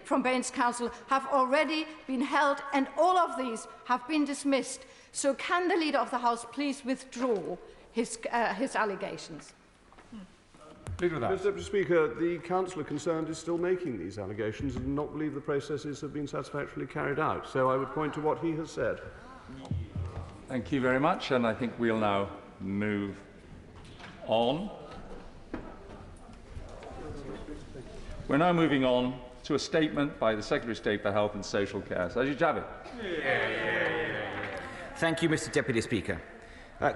from Baines Council have already been held, and all of these have been dismissed. So can the Leader of the House please withdraw his allegations? Mr. Deputy Speaker, the councillor concerned is still making these allegations and does not believe the processes have been satisfactorily carried out. So I would point to what he has said. Thank you very much, and I think we'll now move on. We're now moving on to a statement by the Secretary of State for Health and Social Care, Sajid Javid. Thank you, Mr. Deputy Speaker.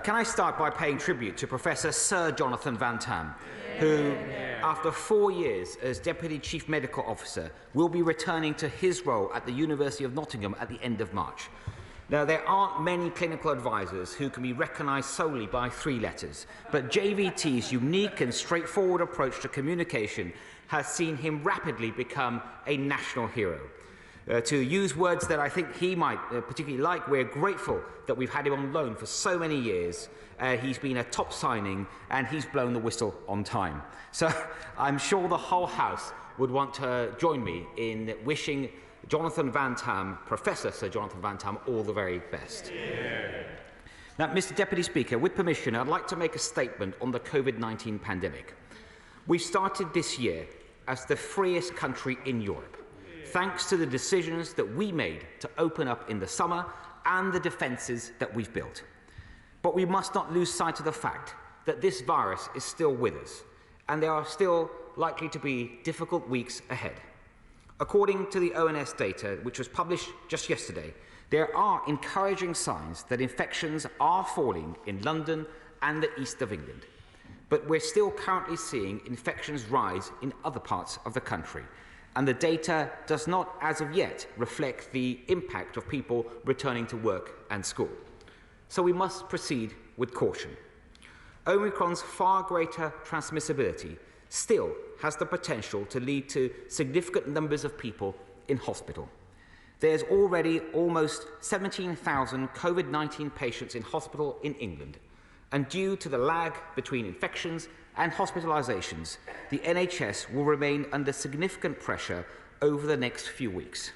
Can I start by paying tribute to Professor Sir Jonathan Van Tam, who, after 4 years as Deputy Chief Medical Officer, will be returning to his role at the University of Nottingham at the end of March. Now, there aren't many clinical advisors who can be recognised solely by 3 letters, but JVT's unique and straightforward approach to communication has seen him rapidly become a national hero. To use words that I think he might particularly like, we're grateful that we've had him on loan for so many years. He's been a top signing and he's blown the whistle on time. So I'm sure the whole House would want to join me in wishing Jonathan Van Tam, Professor Sir Jonathan Van Tam, all the very best. Now, Mr. Deputy Speaker, with permission, I'd like to make a statement on the COVID-19 pandemic. We started this year as the freest country in Europe, thanks to the decisions that we made to open up in the summer and the defences that we've built. But we must not lose sight of the fact that this virus is still with us, and there are still likely to be difficult weeks ahead. According to the ONS data, which was published just yesterday, there are encouraging signs that infections are falling in London and the east of England. But we're still currently seeing infections rise in other parts of the country, and the data does not, as of yet, reflect the impact of people returning to work and school. So we must proceed with caution. Omicron's far greater transmissibility still has the potential to lead to significant numbers of people in hospital. There's already almost 17,000 COVID-19 patients in hospital in England, and due to the lag between infections and hospitalisations, the NHS will remain under significant pressure over the next few weeks.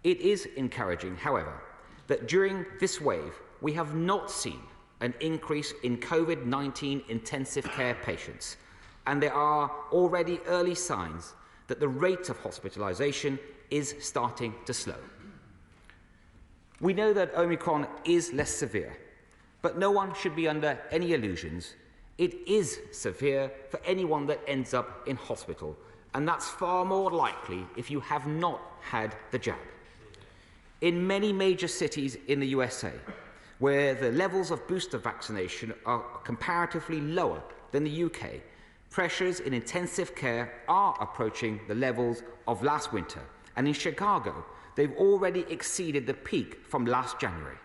It is encouraging, however, that during this wave we have not seen an increase in COVID-19 intensive care patients, and there are already early signs that the rate of hospitalisation is starting to slow. We know that Omicron is less severe, but no one should be under any illusions. It is severe for anyone that ends up in hospital, and that's far more likely if you have not had the jab. In many major cities in the USA, where the levels of booster vaccination are comparatively lower than the UK, pressures in intensive care are approaching the levels of last winter, and in Chicago, they've already exceeded the peak from last January.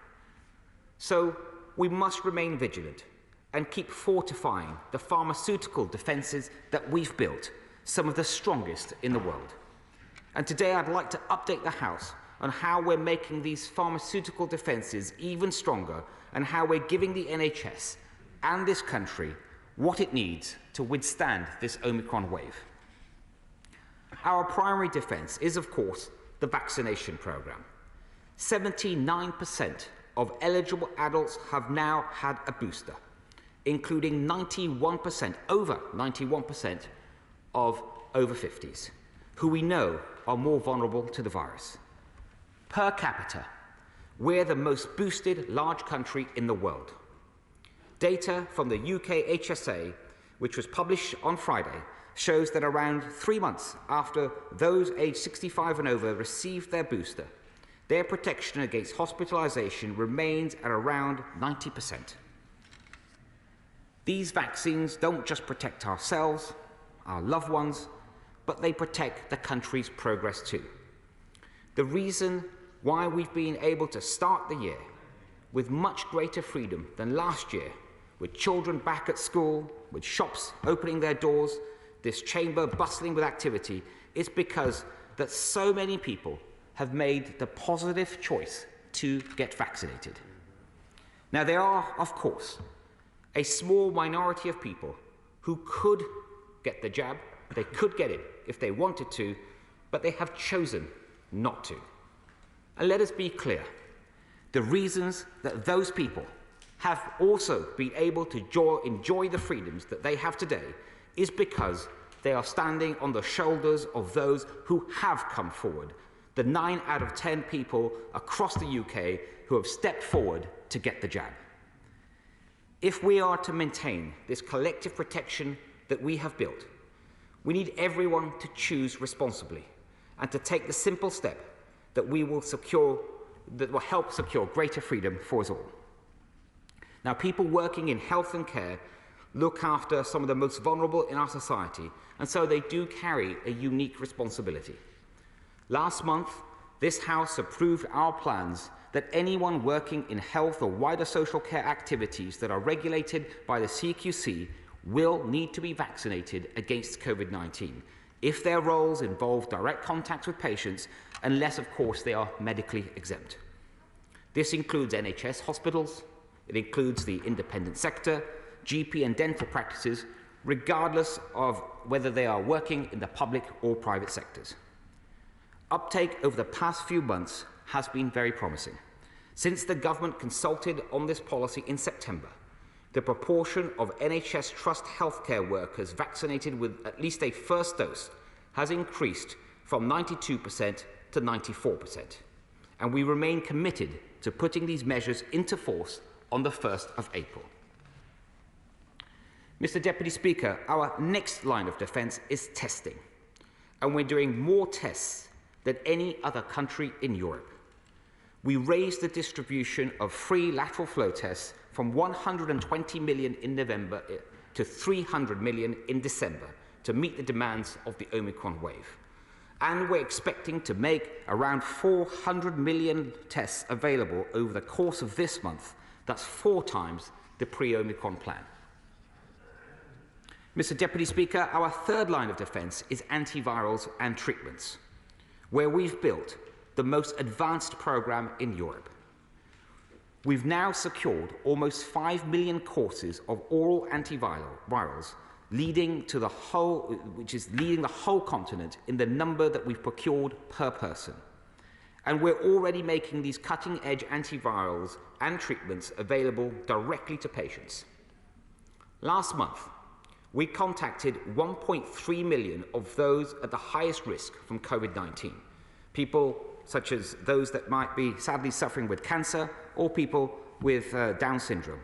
So we must remain vigilant and keep fortifying the pharmaceutical defences that we've built, some of the strongest in the world. And today I'd like to update the House on how we're making these pharmaceutical defences even stronger and how we're giving the NHS and this country what it needs to withstand this Omicron wave. Our primary defence is, of course, the vaccination programme. 79% of eligible adults have now had a booster, including 91%, over 91% of over 50s, who we know are more vulnerable to the virus. Per capita, we're the most boosted large country in the world. Data from the UK HSA, which was published on Friday, shows that around 3 months after those aged 65 and over received their booster, their protection against hospitalisation remains at around 90%. These vaccines don't just protect ourselves, our loved ones, but they protect the country's progress too. The reason why we've been able to start the year with much greater freedom than last year, with children back at school, with shops opening their doors, this chamber bustling with activity, is because that so many people have made the positive choice to get vaccinated. Now, there are, of course, a small minority of people who could get the jab, they could get it if they wanted to, but they have chosen not to. And let us be clear, the reasons that those people have also been able to enjoy the freedoms that they have today is because they are standing on the shoulders of those who have come forward, the 9 out of 10 people across the UK who have stepped forward to get the jab. If we are to maintain this collective protection that we have built, we need everyone to choose responsibly and to take the simple step that will help secure greater freedom for us all. Now, people working in health and care look after some of the most vulnerable in our society, and so they do carry a unique responsibility. Last month, this House approved our plans that anyone working in health or wider social care activities that are regulated by the CQC will need to be vaccinated against COVID-19 if their roles involve direct contact with patients, unless, of course, they are medically exempt. This includes NHS hospitals, it includes the independent sector, GP and dental practices, regardless of whether they are working in the public or private sectors. Uptake over the past few months has been very promising. Since the government consulted on this policy in September, the proportion of NHS Trust healthcare workers vaccinated with at least a first dose has increased from 92% to 94%, and we remain committed to putting these measures into force on the 1st of April. Mr. Deputy Speaker, our next line of defence is testing, and we're doing more tests than any other country in Europe. We raised the distribution of free lateral flow tests from 120 million in November to 300 million in December to meet the demands of the Omicron wave. And we're expecting to make around 400 million tests available over the course of this month. That's 4 times the pre-Omicron plan. Mr. Deputy Speaker, our third line of defence is antivirals and treatments, where we've built the most advanced programme in Europe. We've now secured almost 5 million courses of oral antivirals, leading the whole continent in the number that we've procured per person. And we're already making these cutting-edge antivirals and treatments available directly to patients. Last month, we contacted 1.3 million of those at the highest risk from COVID-19, people such as those that might be sadly suffering with cancer or people with Down syndrome.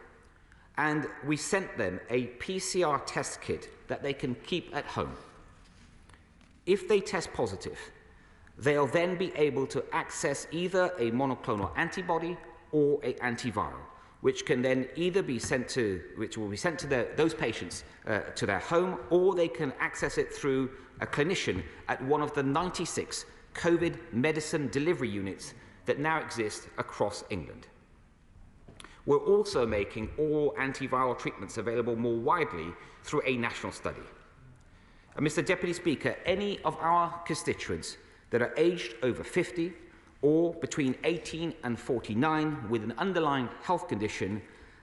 And we sent them a PCR test kit that they can keep at home. If they test positive, they'll then be able to access either a monoclonal antibody or an antiviral, which can then either be sent to, those patients to their home, or they can access it through a clinician at one of the 96 COVID medicine delivery units that now exist across England. We're also making all antiviral treatments available more widely through a national study. And Mr. Deputy Speaker, any of our constituents that are aged over 50 or between 18 and 49 with an underlying health condition,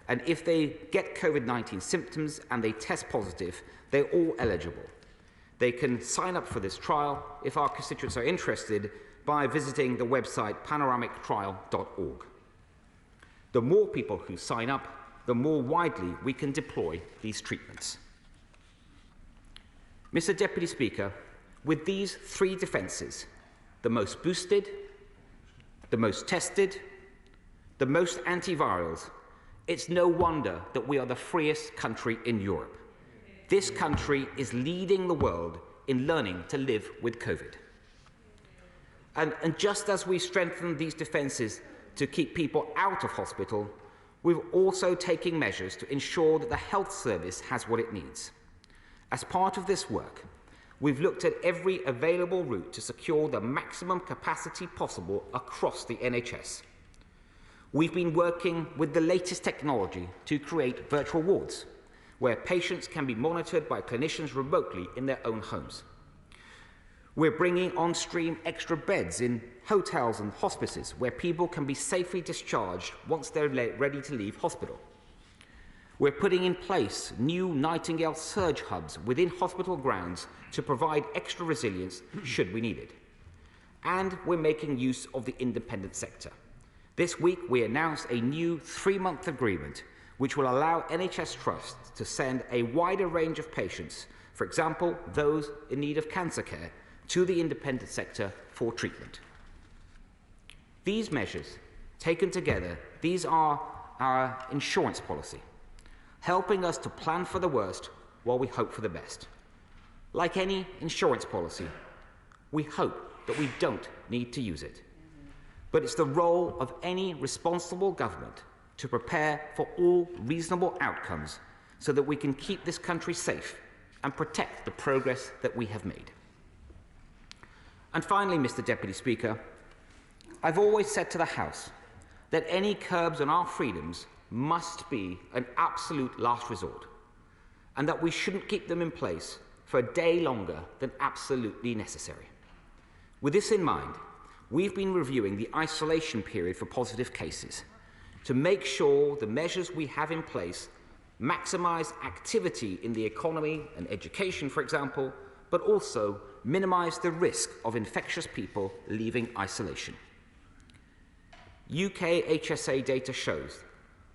and if they get COVID-19 symptoms and they test positive, they're all eligible. They can sign up for this trial, if our constituents are interested, by visiting the website panoramictrial.org. The more people who sign up, the more widely we can deploy these treatments. Mr. Deputy Speaker, with these 3 defences, the most boosted, the most tested, the most antivirals, it's no wonder that we are the freest country in Europe. This country is leading the world in learning to live with COVID. And just as we strengthen these defences to keep people out of hospital, we're also taking measures to ensure that the health service has what it needs. As part of this work, we've looked at every available route to secure the maximum capacity possible across the NHS. We've been working with the latest technology to create virtual wards, where patients can be monitored by clinicians remotely in their own homes. We're bringing on stream extra beds in hotels and hospices, where people can be safely discharged once they're ready to leave hospital. We're putting in place new Nightingale surge hubs within hospital grounds to provide extra resilience should we need it. and we're making use of the independent sector. This week, we announced a new 3-month agreement which will allow NHS trusts to send a wider range of patients, for example, those in need of cancer care, to the independent sector for treatment. These measures, taken together, these are our insurance policy, helping us to plan for the worst while we hope for the best. Like any insurance policy, we hope that we don't need to use it. But it's the role of any responsible government to prepare for all reasonable outcomes so that we can keep this country safe and protect the progress that we have made. And finally, Mr. Deputy Speaker, I've always said to the House that any curbs on our freedoms must be an absolute last resort, and that we shouldn't keep them in place for a day longer than absolutely necessary. With this in mind, we've been reviewing the isolation period for positive cases to make sure the measures we have in place maximise activity in the economy and education, for example, but also minimise the risk of infectious people leaving isolation. UK HSA data shows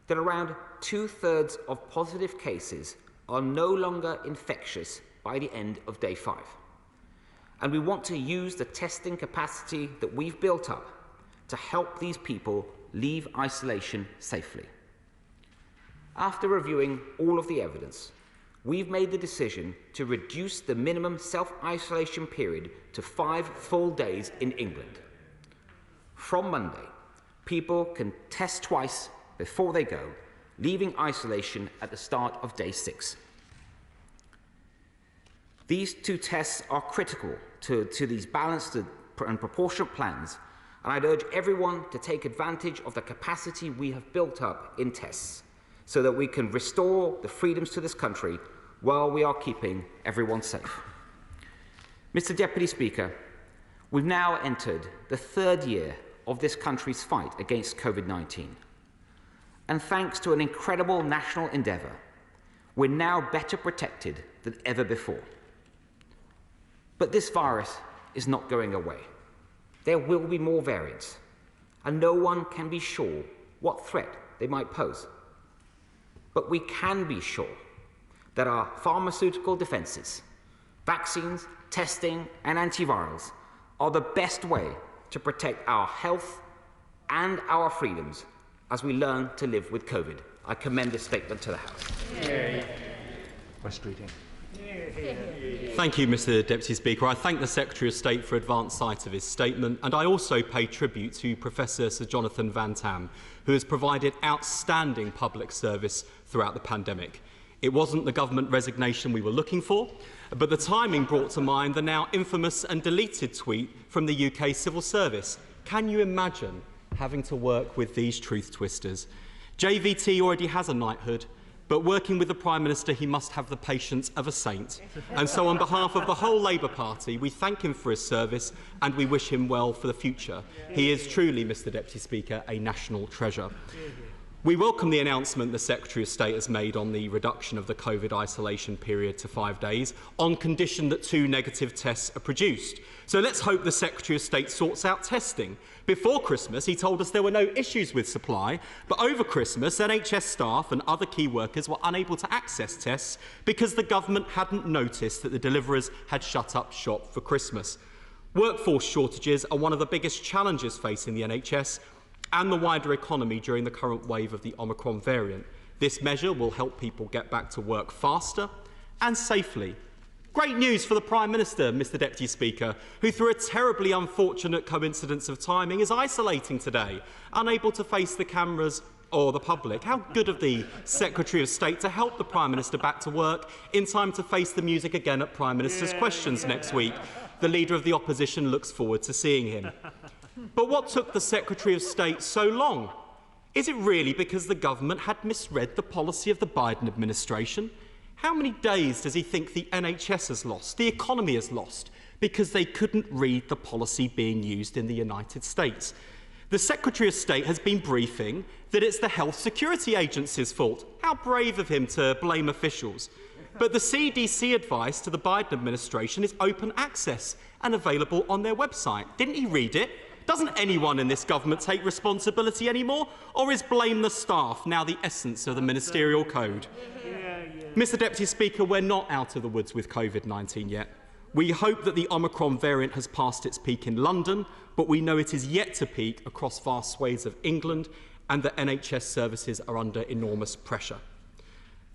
that around 2/3 of positive cases are no longer infectious by the end of day 5. And we want to use the testing capacity that we've built up to help these people leave isolation safely. After reviewing all of the evidence, we've made the decision to reduce the minimum self-isolation period to 5 full days in England. From Monday, people can test twice before they go, leaving isolation at the start of day 6. These 2 tests are critical to these balanced and proportionate plans, and I'd urge everyone to take advantage of the capacity we have built up in tests so that we can restore the freedoms to this country while we are keeping everyone safe. Mr. Deputy Speaker, we've now entered the 3rd year of this country's fight against COVID-19. And thanks to an incredible national endeavour, we're now better protected than ever before. But this virus is not going away. There will be more variants, and no one can be sure what threat they might pose. But we can be sure that our pharmaceutical defences, vaccines, testing, and antivirals are the best way to protect our health and our freedoms as we learn to live with COVID. I commend this statement to the House. West Reading. Thank you, Mr. Deputy Speaker. I thank the Secretary of State for advance sight of his statement, and I also pay tribute to Professor Sir Jonathan Van Tam, who has provided outstanding public service throughout the pandemic. It wasn't the government resignation we were looking for, but the timing brought to mind the now infamous and deleted tweet from the UK Civil Service. Can you imagine having to work with these truth twisters? JVT already has a knighthood, but working with the Prime Minister, he must have the patience of a saint. And so on behalf of the whole Labour Party, we thank him for his service and we wish him well for the future. He is truly, Mr. Deputy Speaker, a national treasure. We welcome the announcement the Secretary of State has made on the reduction of the COVID isolation period to 5 days, on condition that 2 negative tests are produced. So let's hope the Secretary of State sorts out testing. Before Christmas, he told us there were no issues with supply, but over Christmas, NHS staff and other key workers were unable to access tests because the government hadn't noticed that the deliverers had shut up shop for Christmas. Workforce shortages are one of the biggest challenges facing the NHS and the wider economy during the current wave of the Omicron variant. This measure will help people get back to work faster and safely. Great news for the Prime Minister, Mr. Deputy Speaker, who through a terribly unfortunate coincidence of timing is isolating today, unable to face the cameras or the public. How good of the Secretary of State to help the Prime Minister back to work in time to face the music again at Prime Minister's Questions next week. The Leader of the Opposition looks forward to seeing him. But what took the Secretary of State so long? Is it really because the government had misread the policy of the Biden administration? How many days does he think the NHS has lost, the economy has lost, because they couldn't read the policy being used in the United States? The Secretary of State has been briefing that it's the Health Security Agency's fault. How brave of him to blame officials. But the CDC advice to the Biden administration is open access and available on their website. Didn't he read it? Doesn't anyone in this government take responsibility anymore? Or is blame the staff now the essence of the ministerial code? Mr. Deputy Speaker, we're not out of the woods with COVID-19 yet. We hope that the Omicron variant has passed its peak in London, but we know it is yet to peak across vast swathes of England, and that NHS services are under enormous pressure.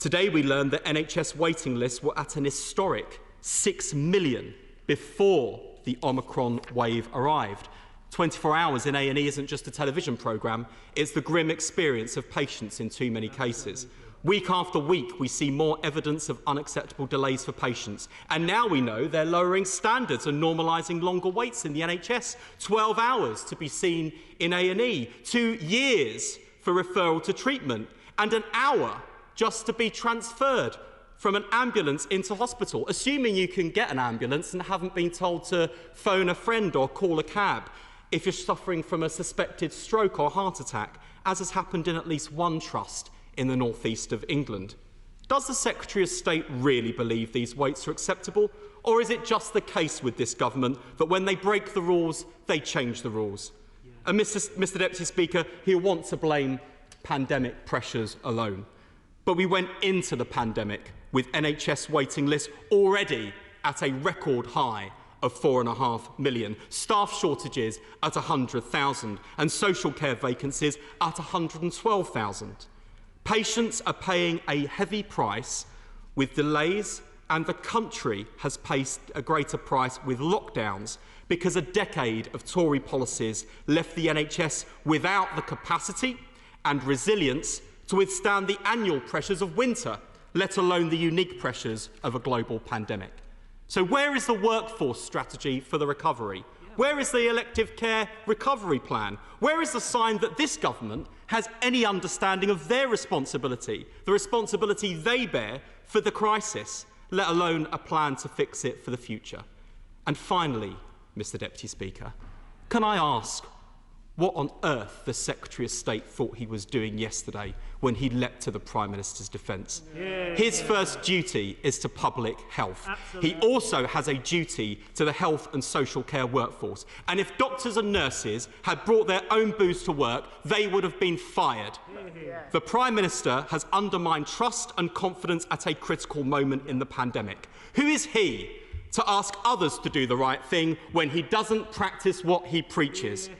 Today we learned that NHS waiting lists were at an historic 6 million before the Omicron wave arrived. 24 hours in A&E isn't just a television programme, it's the grim experience of patients in too many cases. Week after week, we see more evidence of unacceptable delays for patients. And now we know they're lowering standards and normalising longer waits in the NHS. 12 hours to be seen in A&E, 2 years for referral to treatment, and an hour just to be transferred from an ambulance into hospital, assuming you can get an ambulance and haven't been told to phone a friend or call a cab if you're suffering from a suspected stroke or heart attack, as has happened in at least one trust in the northeast of England. Does the Secretary of State really believe these waits are acceptable? Or is it just the case with this government that when they break the rules, they change the rules? And Mr. Deputy Speaker, he'll want to blame pandemic pressures alone. But we went into the pandemic with NHS waiting lists already at a record high of 4.5 million, staff shortages at 100,000, and social care vacancies at 112,000. Patients are paying a heavy price with delays, and the country has paid a greater price with lockdowns because a decade of Tory policies left the NHS without the capacity and resilience to withstand the annual pressures of winter, let alone the unique pressures of a global pandemic. So where is the workforce strategy for the recovery? Where is the elective care recovery plan? Where is the sign that this government has any understanding of their responsibility, the responsibility they bear for the crisis, let alone a plan to fix it for the future? And finally, Mr. Deputy Speaker, can I ask what on earth the Secretary of State thought he was doing yesterday when he leapt to the Prime Minister's defence? His first duty is to public health. Absolutely. He also has a duty to the health and social care workforce. And if doctors and nurses had brought their own booze to work, they would have been fired. The Prime Minister has undermined trust and confidence at a critical moment in the pandemic. Who is he to ask others to do the right thing when he doesn't practice what he preaches?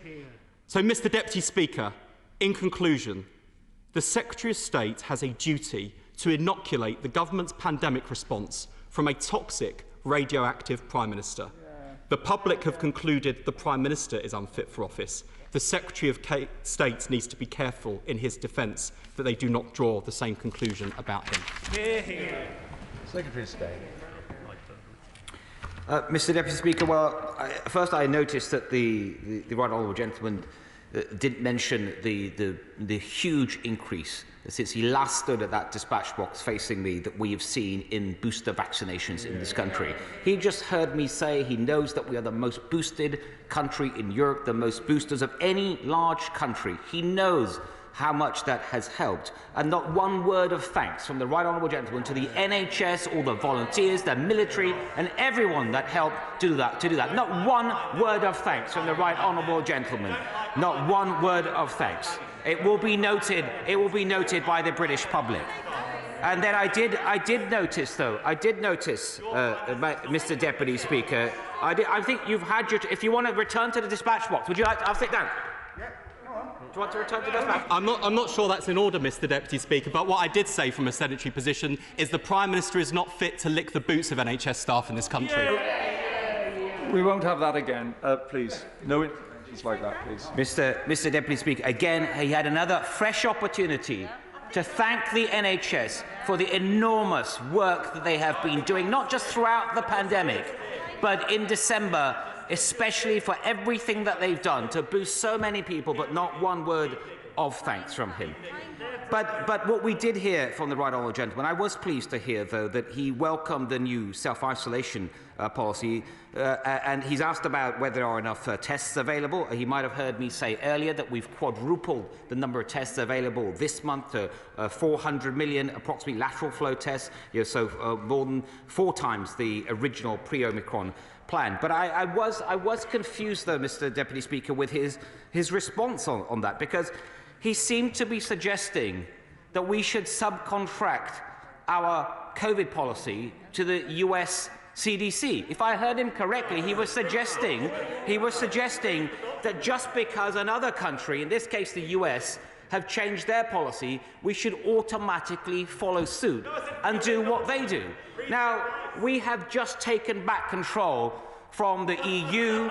So, Mr. Deputy Speaker, in conclusion, the Secretary of State has a duty to inoculate the government's pandemic response from a toxic, radioactive Prime Minister. The public have concluded the Prime Minister is unfit for office. The Secretary of State needs to be careful in his defence that they do not draw the same conclusion about him. Secretary of State. Mr. Deputy Speaker, well, first I noticed that the right honourable gentleman didn't mention the huge increase since he last stood at that dispatch box facing me that we have seen in booster vaccinations in this country. He just heard me say he knows that we are the most boosted country in Europe, the most boosters of any large country. He knows how much that has helped, and not one word of thanks from the right honourable gentleman to the NHS, all the volunteers, the military, and everyone that helped do that. Not one word of thanks from the right honourable gentleman. Not one word of thanks. It will be noted by the British public. And then I did notice, Mr. Deputy Speaker, I think you've had your. If you want to return to the dispatch box, would you like? I'll sit down. Do you want to return to dispatch? I'm not sure that's in order, Mr. Deputy Speaker, but what I did say from a sedentary position is the Prime Minister is not fit to lick the boots of NHS staff in this country. We won't have that again, please. No interventions like that, please. Mr. Deputy Speaker, again, he had another fresh opportunity to thank the NHS for the enormous work that they have been doing, not just throughout the pandemic, but in December, especially for everything that they've done to boost so many people, but not one word of thanks from him. But what we did hear from the right honourable gentleman, I was pleased to hear, though, that he welcomed the new self-isolation policy, and he's asked about whether there are enough tests available. He might have heard me say earlier that we've quadrupled the number of tests available this month to 400 million, approximately lateral flow tests, so more than 4 times the original pre-Omicron plan. But I was confused, though, Mr. Deputy Speaker, with his response on that, because he seemed to be suggesting that we should subcontract our COVID policy to the US CDC. If I heard him correctly, he was suggesting that just because another country, in this case the US, have changed their policy, we should automatically follow suit and do what they do. Now, we have just taken back control from the EU.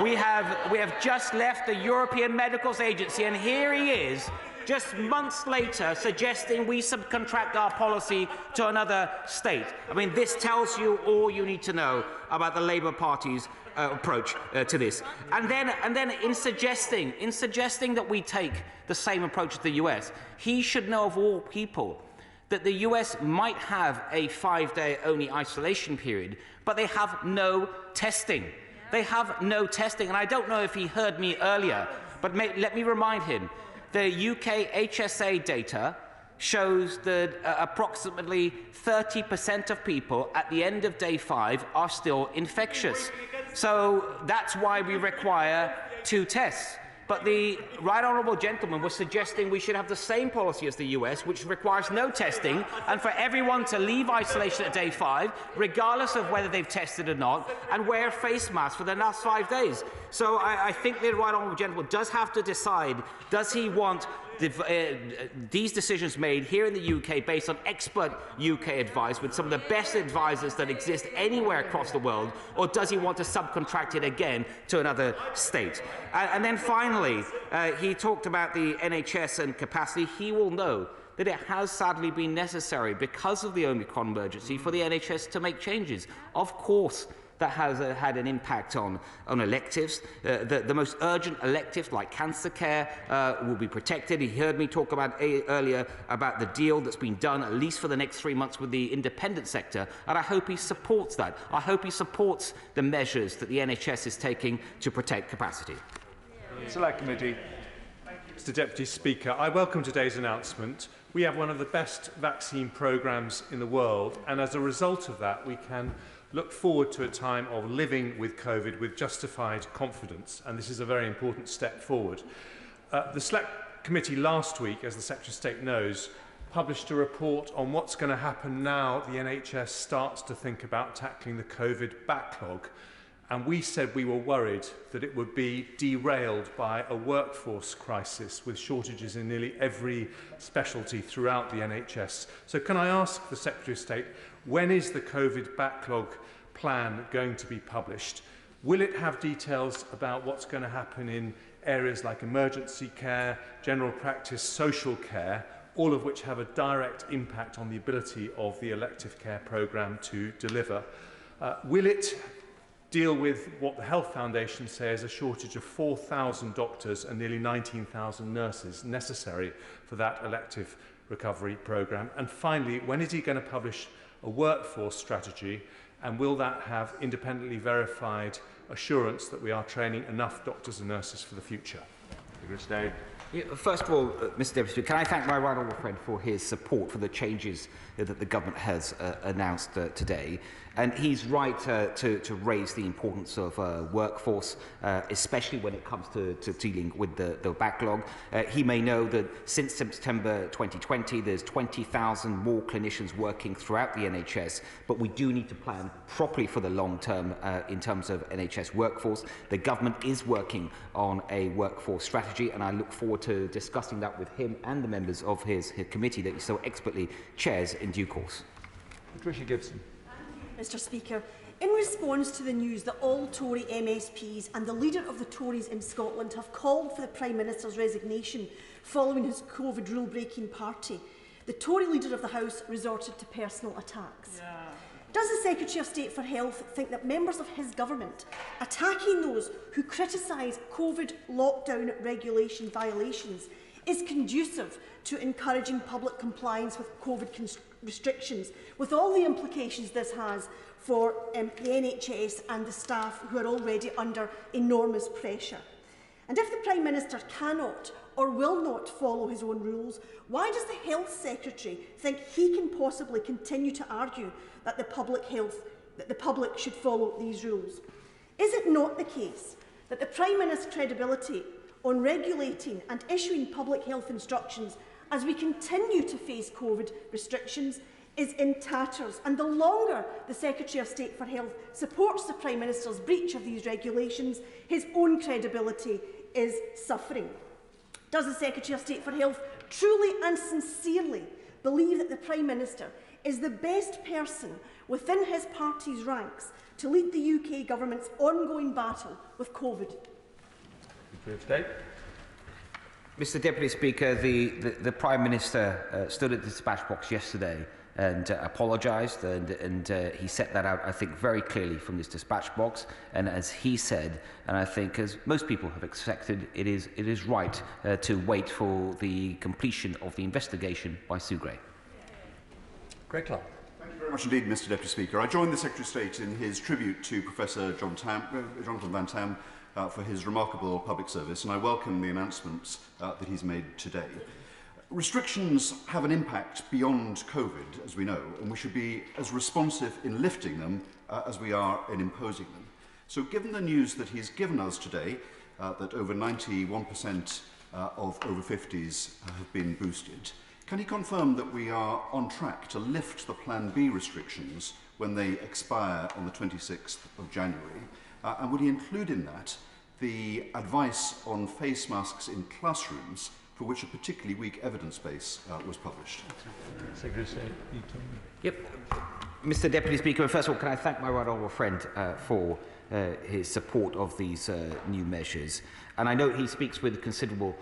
We have just left the European Medicals Agency, and here he is, just months later, suggesting we subcontract our policy to another state. I mean, this tells you all you need to know about the Labour Party's approach to this. And then in suggesting that we take the same approach as the US, he should know of all people that the US might have a 5-day only isolation period, but they have no testing. They have no testing. And I don't know if he heard me earlier, but let me remind him. The UK HSA data shows that approximately 30% of people at the end of day 5 are still infectious. So that's why we require 2 tests. But the right honourable gentleman was suggesting we should have the same policy as the US, which requires no testing, and for everyone to leave isolation at day 5, regardless of whether they've tested or not, and wear face masks for the last 5 days. So I think the right honourable gentleman does have to decide, does he want these decisions made here in the UK based on expert UK advice with some of the best advisors that exist anywhere across the world, or does he want to subcontract it again to another state? And then finally, he talked about the NHS and capacity. He will know that it has sadly been necessary because of the Omicron emergency for the NHS to make changes. Of course, that has had an impact on electives. The most urgent electives, like cancer care, will be protected. He heard me talk about earlier about the deal that's been done, at least for the next 3 months, with the independent sector, and I hope he supports that. I hope he supports the measures that the NHS is taking to protect capacity. Select Committee. Mr. Deputy Speaker, I welcome today's announcement. We have one of the best vaccine programmes in the world, and as a result of that, we can look forward to a time of living with COVID with justified confidence, and this is a very important step forward. The Select Committee last week, as the Secretary of State knows, published a report on what's going to happen now the NHS starts to think about tackling the COVID backlog, and we said we were worried that it would be derailed by a workforce crisis with shortages in nearly every specialty throughout the NHS. So can I ask the Secretary of State, when is the COVID backlog plan going to be published? Will it have details about what's going to happen in areas like emergency care, general practice, social care, all of which have a direct impact on the ability of the elective care programme to deliver? Will it deal with what the Health Foundation says a shortage of 4,000 doctors and nearly 19,000 nurses necessary for that elective recovery programme? And finally, when is he going to publish a workforce strategy, and will that have independently verified assurance that we are training enough doctors and nurses for the future? First of all, Mr. Deputy Speaker, can I thank my right honourable friend for his support for the changes that the government has announced today. And he's right to raise the importance of workforce, especially when it comes to dealing with the backlog. He may know that since September 2020, there's 20,000 more clinicians working throughout the NHS, but we do need to plan properly for the long term in terms of NHS workforce. The government is working on a workforce strategy, and I look forward to discussing that with him and the members of his committee that he so expertly chairs in due course. Patricia Gibson. Mr. Speaker, in response to the news that all Tory MSPs and the leader of the Tories in Scotland have called for the Prime Minister's resignation following his COVID rule-breaking party, the Tory leader of the House resorted to personal attacks. Does the Secretary of State for Health think that members of his government attacking those who criticise COVID lockdown regulation violations is conducive to encouraging public compliance with COVID restrictions, with all the implications this has for the NHS and the staff who are already under enormous pressure. And if the Prime Minister cannot or will not follow his own rules, why does the Health Secretary think he can possibly continue to argue that the public should follow these rules? Is it not the case that the Prime Minister's credibility on regulating and issuing public health instructions as we continue to face COVID restrictions is in tatters, and the longer the Secretary of State for Health supports the Prime Minister's breach of these regulations, his own credibility is suffering? Does the Secretary of State for Health truly and sincerely believe that the Prime Minister is the best person within his party's ranks to lead the UK Government's ongoing battle with COVID? Mr Deputy Speaker, the Prime Minister stood at the dispatch box yesterday and apologised, and he set that out, I think, very clearly from this dispatch box. And as he said, and I think as most people have accepted, it is right to wait for the completion of the investigation by Sue Gray. Greg Clark. Thank you very much indeed, Mr Deputy Speaker. I join the Secretary of State in his tribute to Professor Jonathan Van Tam for his remarkable public service, and I welcome the announcements that he's made today. Restrictions have an impact beyond COVID, as we know, and we should be as responsive in lifting them as we are in imposing them. So given the news that he's given us today, that over 91% of over 50s have been boosted, can he confirm that we are on track to lift the Plan B restrictions when they expire on the 26th of January? And would he include in that the advice on face masks in classrooms, for which a particularly weak evidence base was published? Secretary of State. Yep. Mr Deputy Speaker, first of all, can I thank my right honourable friend for his support of these new measures. And I know he speaks with considerable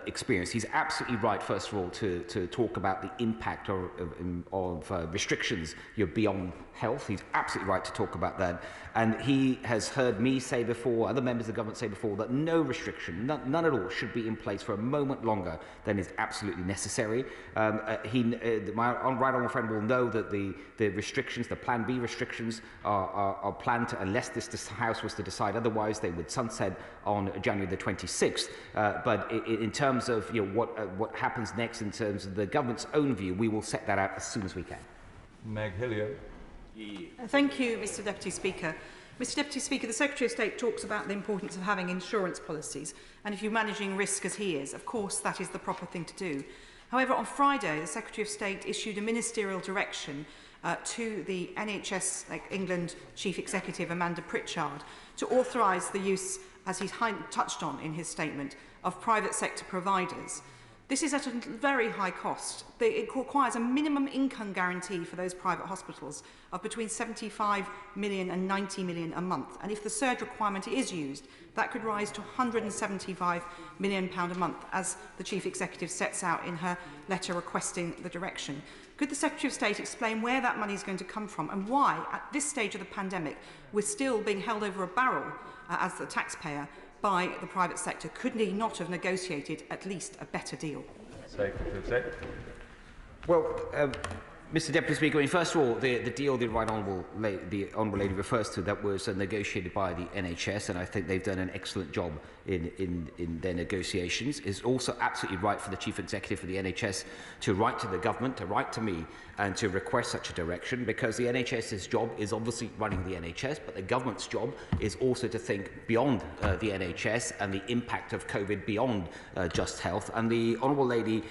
experience. He's absolutely right, first of all, to talk about the impact of restrictions beyond health. He's absolutely right to talk about that. And he has heard me say before, other members of the government say before, that no restriction, none at all, should be in place for a moment longer than is absolutely necessary. My right honourable friend will know that the restrictions, the Plan B restrictions, are planned to, unless this House was to decide otherwise, they would sunset on January the 26th. But in terms of what happens next, in terms of the government's own view, we will set that out as soon as we can. Meg Hillier. Thank you, Mr Deputy Speaker. Mr Deputy Speaker, the Secretary of State talks about the importance of having insurance policies, and if you're managing risk as he is, of course that is the proper thing to do. However, on Friday, the Secretary of State issued a ministerial direction to the NHS England Chief Executive, Amanda Pritchard, to authorise the use, as he touched on in his statement, of private sector providers. This is at a very high cost. It requires a minimum income guarantee for those private hospitals of between 75 million and 90 million a month. And if the surge requirement is used, that could rise to £175 million a month, as the Chief Executive sets out in her letter requesting the direction. Could the Secretary of State explain where that money is going to come from, and why, at this stage of the pandemic, we're still being held over a barrel as the taxpayer by the private sector? Could he not have negotiated at least a better deal? Secretary of State. Well, Mr Deputy Speaker, first of all, the deal the Honourable Lady refers to, that was negotiated by the NHS, and I think they've done an excellent job in their negotiations. It's also absolutely right for the Chief Executive of the NHS to write to the government, to write to me, and to request such a direction, because the NHS's job is obviously running the NHS, but the government's job is also to think beyond the NHS and the impact of COVID beyond just health. And the Honourable Lady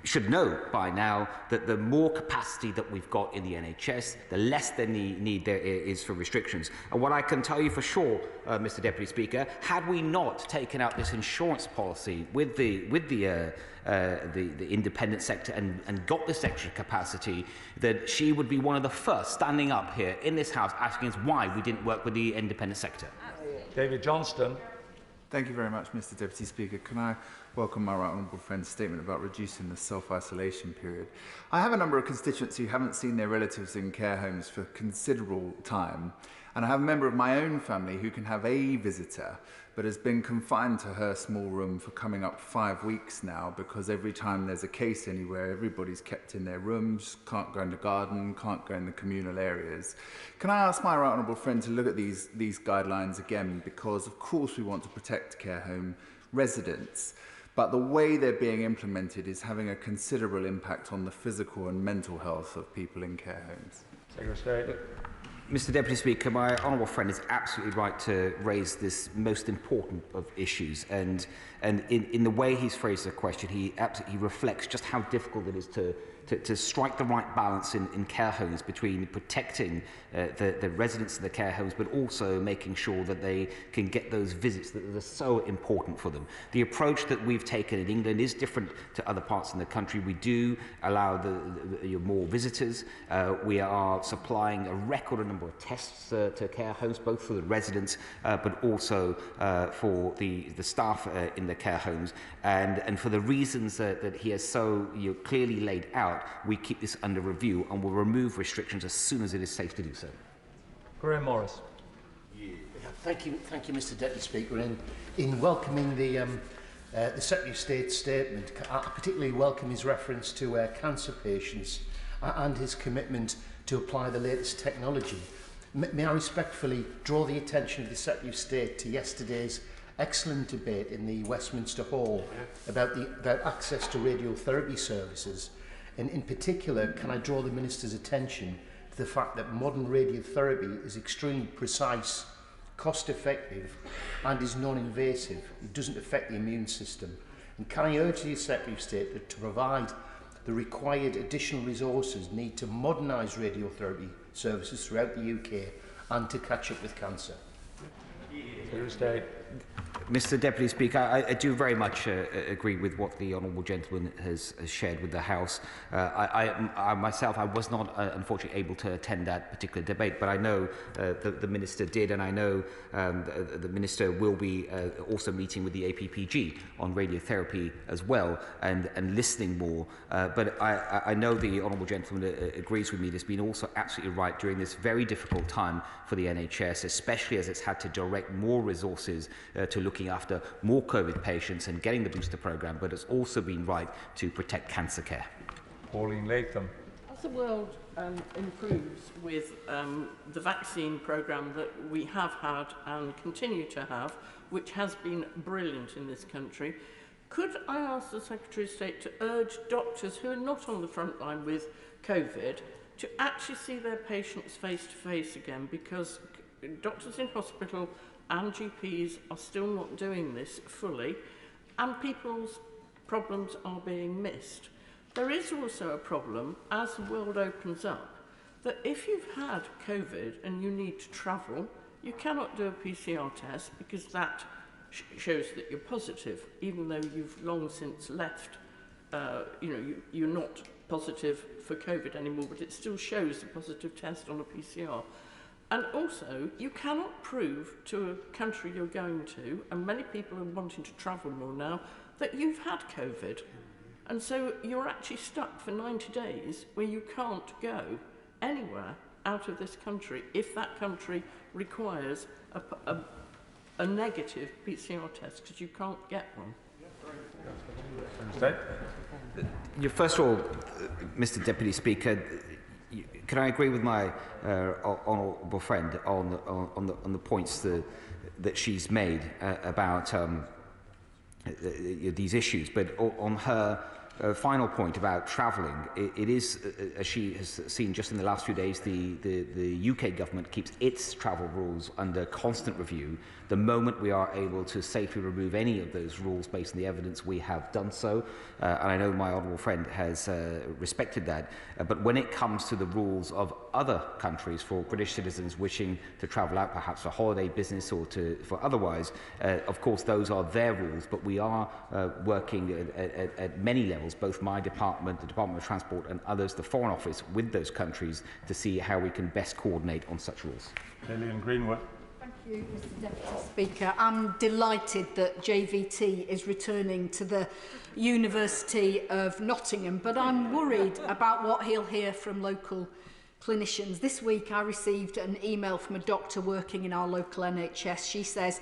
should know by now that the more capacity that we've got in the NHS, the less the need there is for restrictions. And what I can tell you for sure, Mr Deputy Speaker, had we not taken out this insurance policy with the independent sector and got this extra capacity, that she would be one of the first standing up here in this House asking us why we didn't work with the independent sector. David Johnston. Thank you very much, Mr Deputy Speaker. Can I welcome my right honourable friend's statement about reducing the self-isolation period. I have a number of constituents who haven't seen their relatives in care homes for considerable time, and I have a member of my own family who can have a visitor but has been confined to her small room for coming up 5 weeks now, because every time there's a case anywhere, everybody's kept in their rooms, can't go in the garden, can't go in the communal areas. Can I ask my right honourable friend to look at these guidelines again, because of course we want to protect care home residents, but the way they're being implemented is having a considerable impact on the physical and mental health of people in care homes. Secretary. Mr. Deputy Speaker, my honourable friend is absolutely right to raise this most important of issues, and in the way he's phrased the question, he reflects just how difficult it is to strike the right balance in care homes between protecting the residents of the care homes, but also making sure that they can get those visits that are so important for them. The approach that we've taken in England is different to other parts in the country. We do allow more visitors. We are supplying a record number of tests to care homes, both for the residents, but also for the staff in the care homes. And for the reasons that he has so clearly laid out, we keep this under review and will remove restrictions as soon as it is safe to do so. Graham Morris. Yeah, thank you, Mr. Deputy Speaker. In welcoming the Secretary of State's statement, I particularly welcome his reference to cancer patients and his commitment to apply the latest technology. May I respectfully draw the attention of the Secretary of State to yesterday's excellent debate in the Westminster Hall about access to radiotherapy services. And in particular, can I draw the Minister's attention to the fact that modern radiotherapy is extremely precise, cost-effective, and is non-invasive. It doesn't affect the immune system. And can I urge the Secretary of State to provide the required additional resources needed to modernise radiotherapy services throughout the UK and to catch up with cancer? Mr. Deputy Speaker, I do very much agree with what the honourable gentleman has shared with the House. I myself, I was not unfortunately able to attend that particular debate, but I know the Minister did, and I know the Minister will be also meeting with the APPG on radiotherapy as well, and listening more. But I know the honourable gentleman agrees with me. There's been also absolutely right during this very difficult time for the NHS, especially as it's had to direct more resources to looking after more COVID patients and getting the booster programme, but it's also been right to protect cancer care. Pauline Latham. As the world improves with the vaccine programme that we have had and continue to have, which has been brilliant in this country, could I ask the Secretary of State to urge doctors who are not on the front line with COVID to actually see their patients face to face again, because doctors in hospital and GPs are still not doing this fully, and people's problems are being missed. There is also a problem, as the world opens up, that if you've had COVID and you need to travel, you cannot do a PCR test because that shows that you're positive, even though you've long since left, you're not positive for COVID anymore, but it still shows the positive test on a PCR. And also, you cannot prove to a country you're going to, and many people are wanting to travel more now, that you've had COVID. And so you're actually stuck for 90 days where you can't go anywhere out of this country if that country requires a negative PCR test, because you can't get one. First of all, Mr. Deputy Speaker, can I agree with my honourable friend on the points that she's made about these issues, but on her final point about travelling, it is, as she has seen just in the last few days, the UK government keeps its travel rules under constant review. The moment we are able to safely remove any of those rules based on the evidence, we have done so. And I know my honourable friend has respected that. But when it comes to the rules of other countries for British citizens wishing to travel out, perhaps for holiday business or for otherwise, of course, those are their rules. But we are working at many levels, both my department, the Department of Transport and others, the Foreign Office, with those countries to see how we can best coordinate on such rules. Lillian Greenwood. Thank you, Mr Deputy Speaker. I'm delighted that JVT is returning to the University of Nottingham, but I'm worried about what he'll hear from local clinicians. This week I received an email from a doctor working in our local NHS. She says,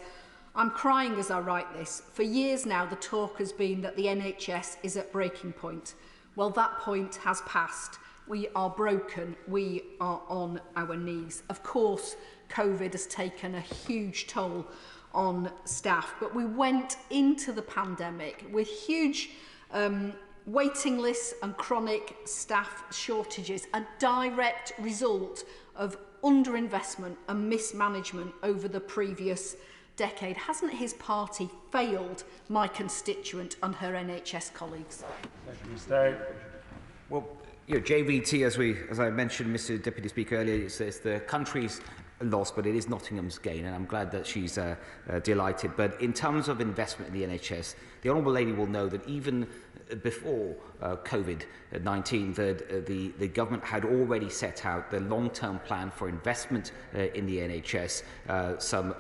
"I'm crying as I write this. For years now the talk has been that the NHS is at breaking point. Well, that point has passed. We are broken. We are on our knees." Of course, COVID has taken a huge toll on staff, but we went into the pandemic with huge waiting lists and chronic staff shortages, a direct result of underinvestment and mismanagement over the previous decade. Hasn't his party failed my constituent and her NHS colleagues? Well, JVT, as I mentioned, Mr Deputy Speaker, earlier, it's the country's loss, but it is Nottingham's gain, and I'm glad that she's delighted. But in terms of investment in the NHS, the Honourable Lady will know that even before COVID-19, the government had already set out the long-term plan for investment in the NHS,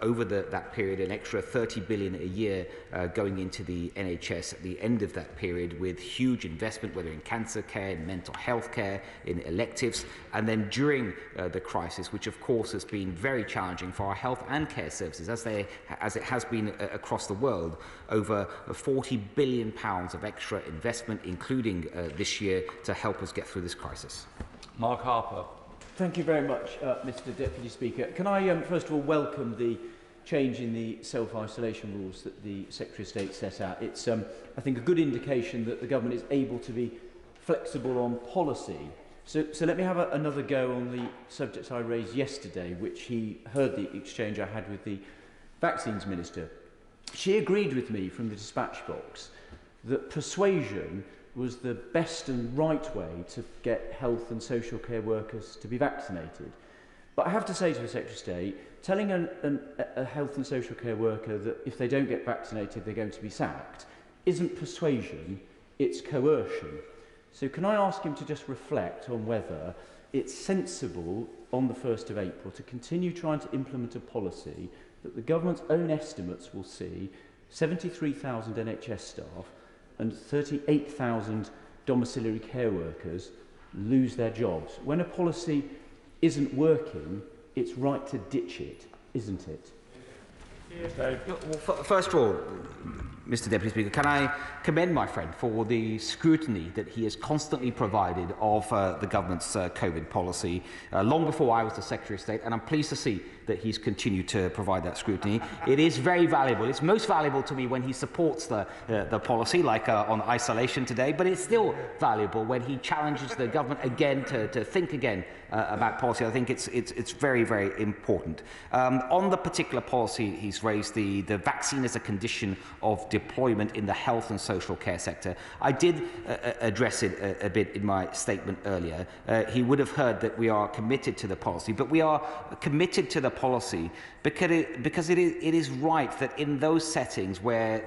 over that period, an extra 30 billion a year going into the NHS at the end of that period, with huge investment, whether in cancer care, in mental health care, in electives, and then during the crisis, which of course has been very challenging for our health and care services, as it has been across the world, over £40 billion of extra investment, including this year, to help us get through this crisis. Mark Harper. Thank you very much, Mr Deputy Speaker. Can I first of all welcome the change in the self-isolation rules that the Secretary of State set out. It's, I think, a good indication that the government is able to be flexible on policy. So let me have another go on the subjects I raised yesterday, which he heard the exchange I had with the Vaccines Minister. She agreed with me from the dispatch box that persuasion was the best and right way to get health and social care workers to be vaccinated. But I have to say to the Secretary of State, telling a health and social care worker that if they don't get vaccinated they're going to be sacked isn't persuasion, it's coercion. So can I ask him to just reflect on whether it's sensible on the 1st of April to continue trying to implement a policy that the government's own estimates will see 73,000 NHS staff and 38,000 domiciliary care workers lose their jobs. When a policy isn't working, it's right to ditch it, isn't it? Well, first of all, Mr Deputy Speaker, can I commend my friend for the scrutiny that he has constantly provided of the government's COVID policy long before I was the Secretary of State, and I'm pleased to see that he's continued to provide that scrutiny. It is very valuable. It's most valuable to me when he supports the policy, like on isolation today, but it's still valuable when he challenges the government again to think again about policy. I think it's very, very important. On the particular policy he's raised, the vaccine as a condition of deployment in the health and social care sector, I did address it a bit in my statement earlier. He would have heard that we are committed to the policy, but we are committed to the policy because it is right that in those settings where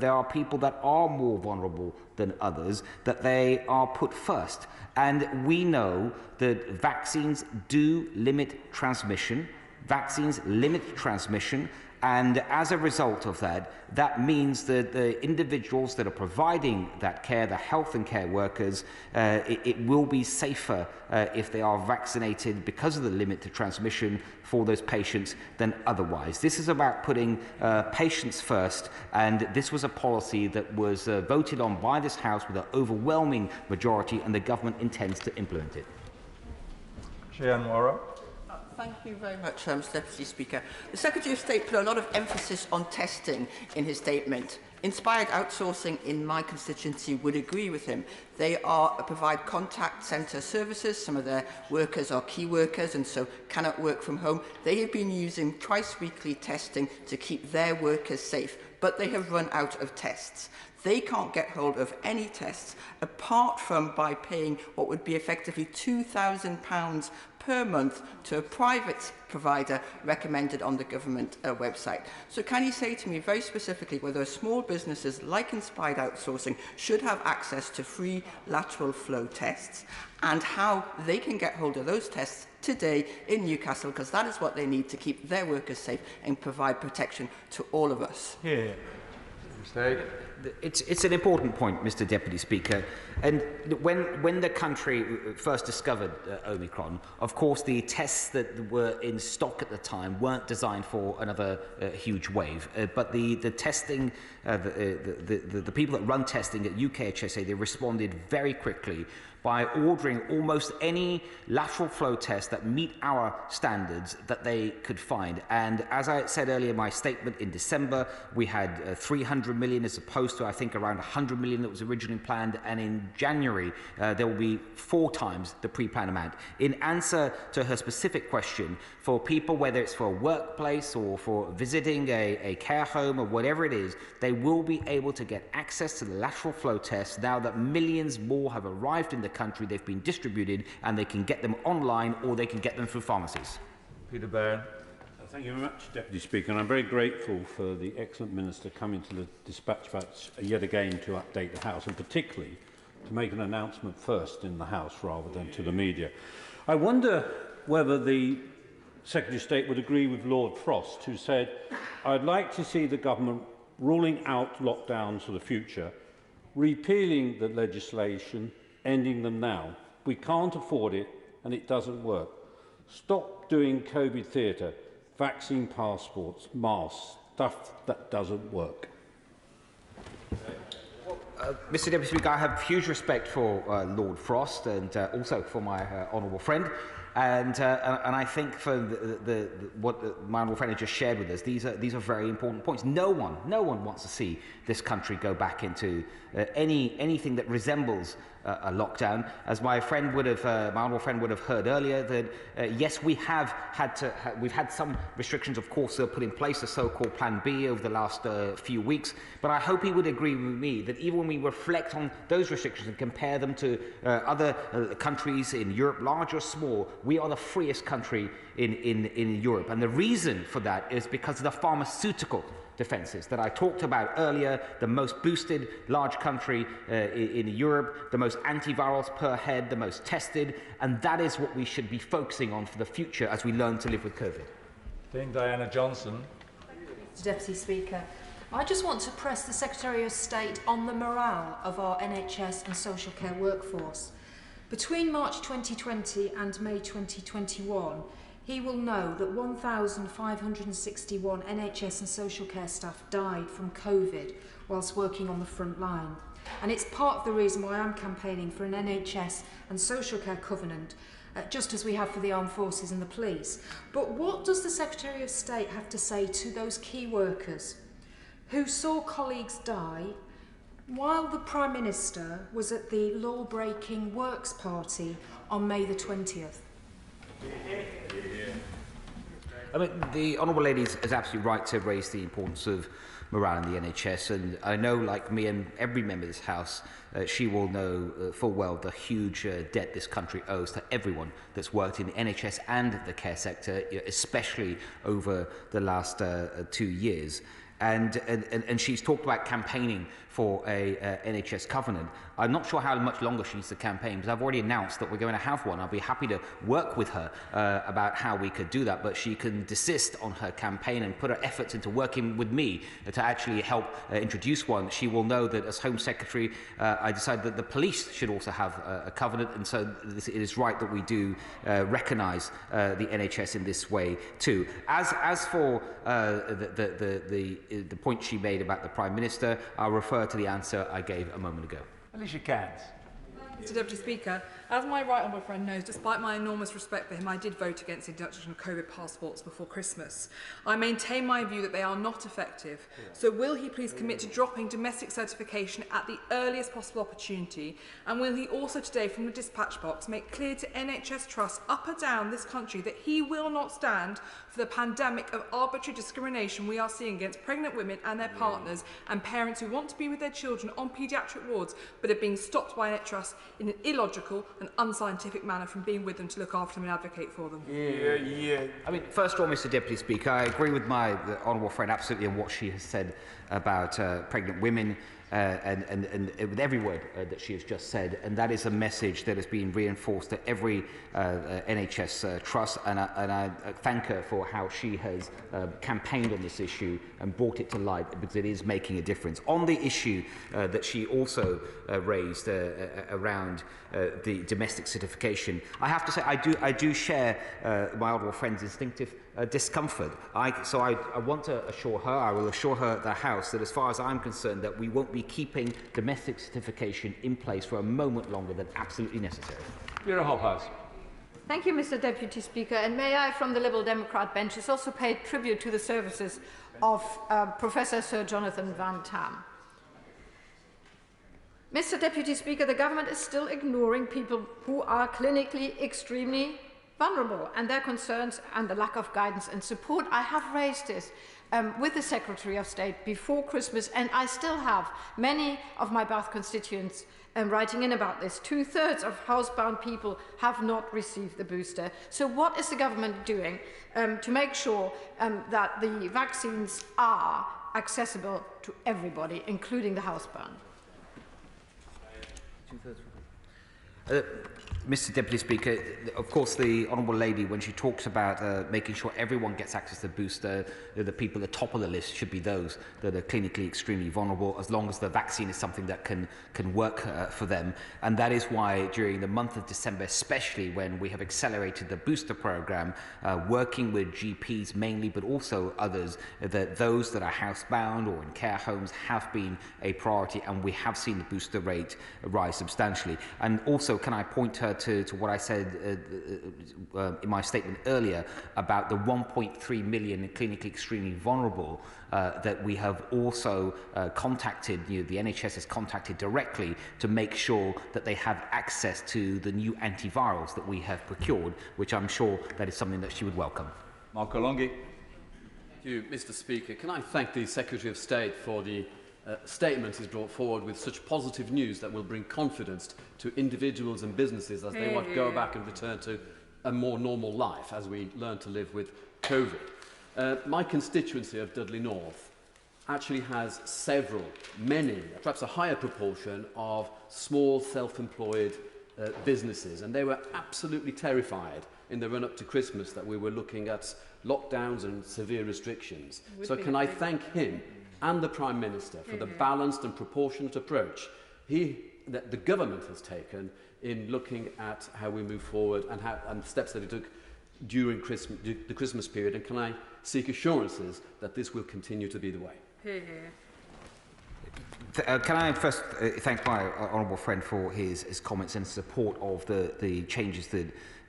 there are people that are more vulnerable than others, that they are put first. And we know that vaccines do limit transmission. Vaccines limit transmission. And as a result of that, that means that the individuals that are providing that care, the health and care workers, it will be safer if they are vaccinated because of the limit to transmission for those patients than otherwise. This is about putting patients first, and this was a policy that was voted on by this House with an overwhelming majority, and the government intends to implement it. Cheyenne Wara. Thank you very much, Mr Deputy Speaker. The Secretary of State put a lot of emphasis on testing in his statement. Inspired Outsourcing in my constituency would agree with him. They provide contact centre services. Some of their workers are key workers and so cannot work from home. They have been using twice-weekly testing to keep their workers safe, but they have run out of tests. they can't get hold of any tests apart from by paying what would be effectively £2,000 per month to a private provider recommended on the government website. So can you say to me very specifically whether small businesses like Inspired Outsourcing should have access to free lateral flow tests, and how they can get hold of those tests today in Newcastle, because that is what they need to keep their workers safe and provide protection to all of us? Yeah. It's an important point, Mr. Deputy Speaker. And when the country first discovered Omicron, of course, the tests that were in stock at the time weren't designed for another huge wave. But the testing, the people that run testing at UKHSA, they responded very quickly by ordering almost any lateral flow test that meet our standards that they could find. And as I said earlier in my statement, in December, we had 300 million as opposed to, I think, around 100 million that was originally planned. And in January, there will be 4 times the pre-planned amount. In answer to her specific question, for people, whether it's for a workplace or for visiting a care home or whatever it is, they will be able to get access to the lateral flow tests now that millions more have arrived in the country. They've been distributed, and they can get them online or they can get them through pharmacies. Peter Baird. Thank you very much, Deputy Speaker, and I'm very grateful for the excellent Minister coming to the dispatch box yet again to update the House, and particularly to make an announcement first in the House rather than to the media. I wonder whether the Secretary of State would agree with Lord Frost, who said, "I'd like to see the government ruling out lockdowns for the future, repealing the legislation, ending them now. We can't afford it, and it doesn't work. Stop doing COVID theatre, vaccine passports, masks, stuff that doesn't work." Mr. Deputy Speaker, I have huge respect for Lord Frost and also for my honourable friend. And I think for what my honourable friend has just shared with us, these are very important points. No one wants to see this country go back into anything that resembles a lockdown. As my friend would have, my honourable friend would have heard earlier, that yes, we've had some restrictions, of course, put in place, the so-called Plan B over the last few weeks. But I hope he would agree with me that even when we reflect on those restrictions and compare them to other countries in Europe, large or small, we are the freest country in Europe. And the reason for that is because of the pharmaceutical defences that I talked about earlier, the most boosted large country in Europe, the most antivirals per head, the most tested, and that is what we should be focusing on for the future as we learn to live with COVID. Dame Diana Johnson. Mr. Deputy Speaker, I just want to press the Secretary of State on the morale of our NHS and social care workforce. Between March 2020 and May 2021, he will know that 1,561 NHS and social care staff died from COVID whilst working on the front line. And it's part of the reason why I'm campaigning for an NHS and social care covenant, just as we have for the armed forces and the police. But what does the Secretary of State have to say to those key workers who saw colleagues die while the Prime Minister was at the law-breaking works party on May the 20th? I mean, the honourable lady is absolutely right to raise the importance of morale in the NHS, and I know, like me and every member of this House, she will know full well the huge debt this country owes to everyone that's worked in the NHS and the care sector, especially over the last 2 years. And she's talked about campaigning for a NHS covenant. I'm not sure how much longer she needs to campaign, because I've already announced that we're going to have one. I'll be happy to work with her about how we could do that, but she can desist on her campaign and put her efforts into working with me to actually help introduce one. She will know that as Home Secretary, I decided that the police should also have a covenant, and so it is right that we do recognise the NHS in this way too. As for the point she made about the Prime Minister, I'll refer to the answer I gave a moment ago. Alicia Cairns. Mr. Deputy Speaker, As my right honourable friend knows, despite my enormous respect for him, I did vote against the introduction of COVID passports before Christmas. I maintain my view that they are not effective. So will he please commit to dropping domestic certification at the earliest possible opportunity? And will he also today, from the dispatch box, make clear to NHS trusts up and down this country that he will not stand for the pandemic of arbitrary discrimination we are seeing against pregnant women and their partners and parents who want to be with their children on paediatric wards but are being stopped by NHS in an illogical and unscientific manner from being with them to look after them and advocate for them? I mean, first of all, Mr. Deputy Speaker, I agree with my honourable friend absolutely on what she has said about pregnant women and with every word that she has just said, and that is a message that has been reinforced at every NHS trust, and I thank her for how she has campaigned on this issue and brought it to light, because it is making a difference. On the issue that she also raised around the domestic certification, I have to say I do share my honourable friend's instinctive discomfort. So I want to assure her, I will assure her at the House, that as far as I'm concerned, that we won't be keeping domestic certification in place for a moment longer than absolutely necessary. Thank you, Mr. Deputy Speaker. And may I, from the Liberal Democrat benches, also pay tribute to the services of Professor Sir Jonathan Van Tam. Mr. Deputy Speaker, the government is still ignoring people who are clinically extremely vulnerable, and their concerns and the lack of guidance and support. I have raised this with the Secretary of State before Christmas, and I still have many of my Bath constituents writing in about this. 2/3 of housebound people have not received the booster. So what is the government doing to make sure that the vaccines are accessible to everybody, including the housebound? Mr. Deputy Speaker, of course, the Honourable Lady, when she talks about making sure everyone gets access to the booster, the people at the top of the list should be those that are clinically extremely vulnerable, as long as the vaccine is something that can work for them. And that is why during the month of December, especially when we have accelerated the booster programme, working with GPs mainly, but also others, that those that are housebound or in care homes have been a priority, and we have seen the booster rate rise substantially. And also, can I point her to what I said in my statement earlier about the 1.3 million clinically extremely vulnerable that we have also contacted, the NHS has contacted directly to make sure that they have access to the new antivirals that we have procured, which I'm sure that is something that she would welcome. Marco Longhi. Thank you, Mr. Speaker. Can I thank the Secretary of State for the statement he's brought forward with such positive news that will bring confidence to individuals and businesses as they want to go back and return to a more normal life as we learn to live with COVID. My constituency of Dudley North actually has many, perhaps a higher proportion of small self-employed businesses, and they were absolutely terrified in the run-up to Christmas that we were looking at lockdowns and severe restrictions. So can I thank him and the Prime Minister for the balanced and proportionate approach that the government has taken in looking at how we move forward and steps that it took during the Christmas period. And can I seek assurances that this will continue to be the way? Can I first thank my honourable friend for his comments and support of the changes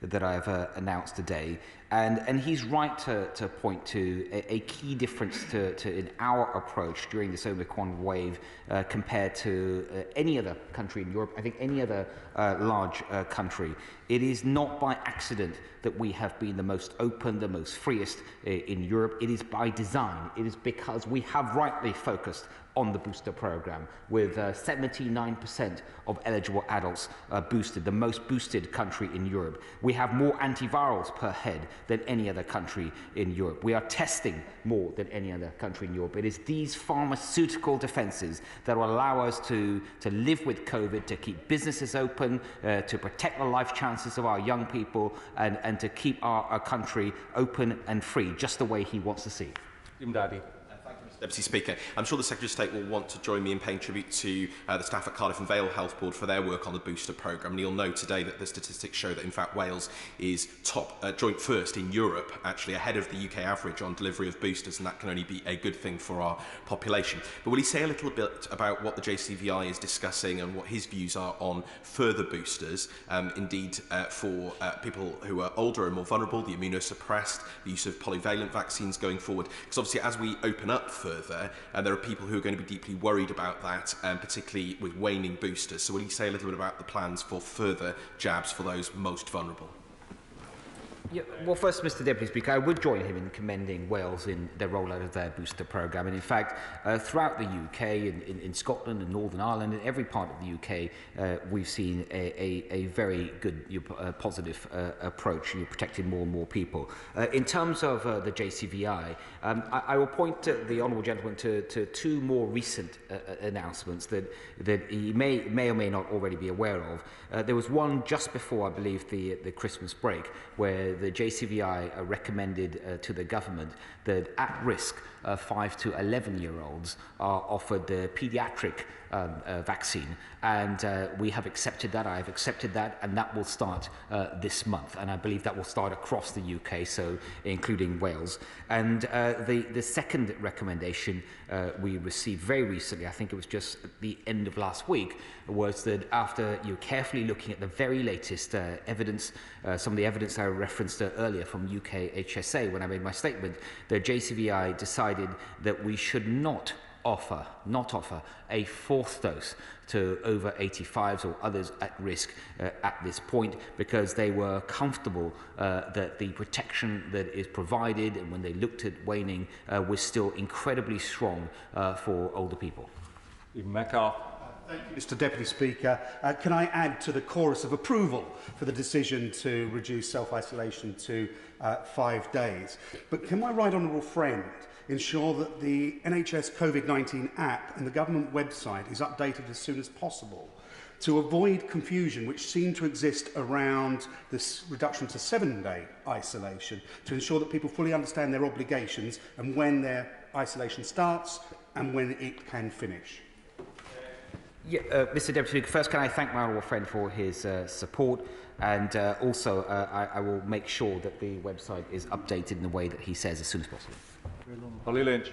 that I have announced today. And he's right to point to a key difference in our approach during this Omicron wave compared to any other country in Europe, I think any other large country. It is not by accident that we have been the most open, the most freest in Europe. It is by design. It is because we have rightly focused on the booster program, with 79% of eligible adults boosted, the most boosted country in Europe. We have more antivirals per head than any other country in Europe. We are testing more than any other country in Europe. It is these pharmaceutical defences that will allow us to live with COVID, to keep businesses open, to protect the life chances of our young people, and to keep our country open and free, just the way he wants to see. Daddy. Thank you, Mr. Deputy Speaker, I'm sure the Secretary of State will want to join me in paying tribute to the staff at Cardiff and Vale Health Board for their work on the booster programme. And you'll know today that the statistics show that, in fact, Wales is joint first in Europe, actually ahead of the UK average on delivery of boosters, and that can only be a good thing for our population. But will he say a little bit about what the JCVI is discussing and what his views are on further boosters, for people who are older and more vulnerable, the immunosuppressed, the use of polyvalent vaccines going forward? Because obviously, as we open up further, there are people who are going to be deeply worried about that, particularly with waning boosters. So will you say a little bit about the plans for further jabs for those most vulnerable? Yeah, well, first, Mr Deputy Speaker, I would join him in commending Wales in their rollout of their booster programme. And in fact, throughout the UK, in Scotland and Northern Ireland, in every part of the UK, we've seen a very good, positive approach, protecting more and more people. In terms of the JCVI, I will point the honourable gentleman to two more recent announcements that he may or may not already be aware of. There was one just before, I believe, the Christmas break, where the JCVI recommended to the government that at-risk 5 to 11-year-olds are offered the paediatric vaccine, and we have accepted that. I have accepted that, and that will start this month, and I believe that will start across the UK, so including Wales. And the second recommendation we received very recently, I think it was just at the end of last week, was that after carefully looking at the very latest evidence, some of the evidence I referenced earlier from UK HSA when I made my statement, the JCVI decided that we should not offer a fourth dose to over 85s or others at risk at this point, because they were comfortable that the protection that is provided, and when they looked at waning, was still incredibly strong for older people. Stephen Metcalfe. Thank you, Mr Deputy Speaker. Can I add to the chorus of approval for the decision to reduce self-isolation to 5 days? But can my right honourable friend ensure that the NHS COVID-19 app and the government website is updated as soon as possible to avoid confusion which seemed to exist around this reduction to 7-day isolation, to ensure that people fully understand their obligations and when their isolation starts and when it can finish? Yeah, Mr Deputy Speaker, first can I thank my honourable friend for his support, and also I will make sure that the website is updated in the way that he says as soon as possible. Holly Lynch.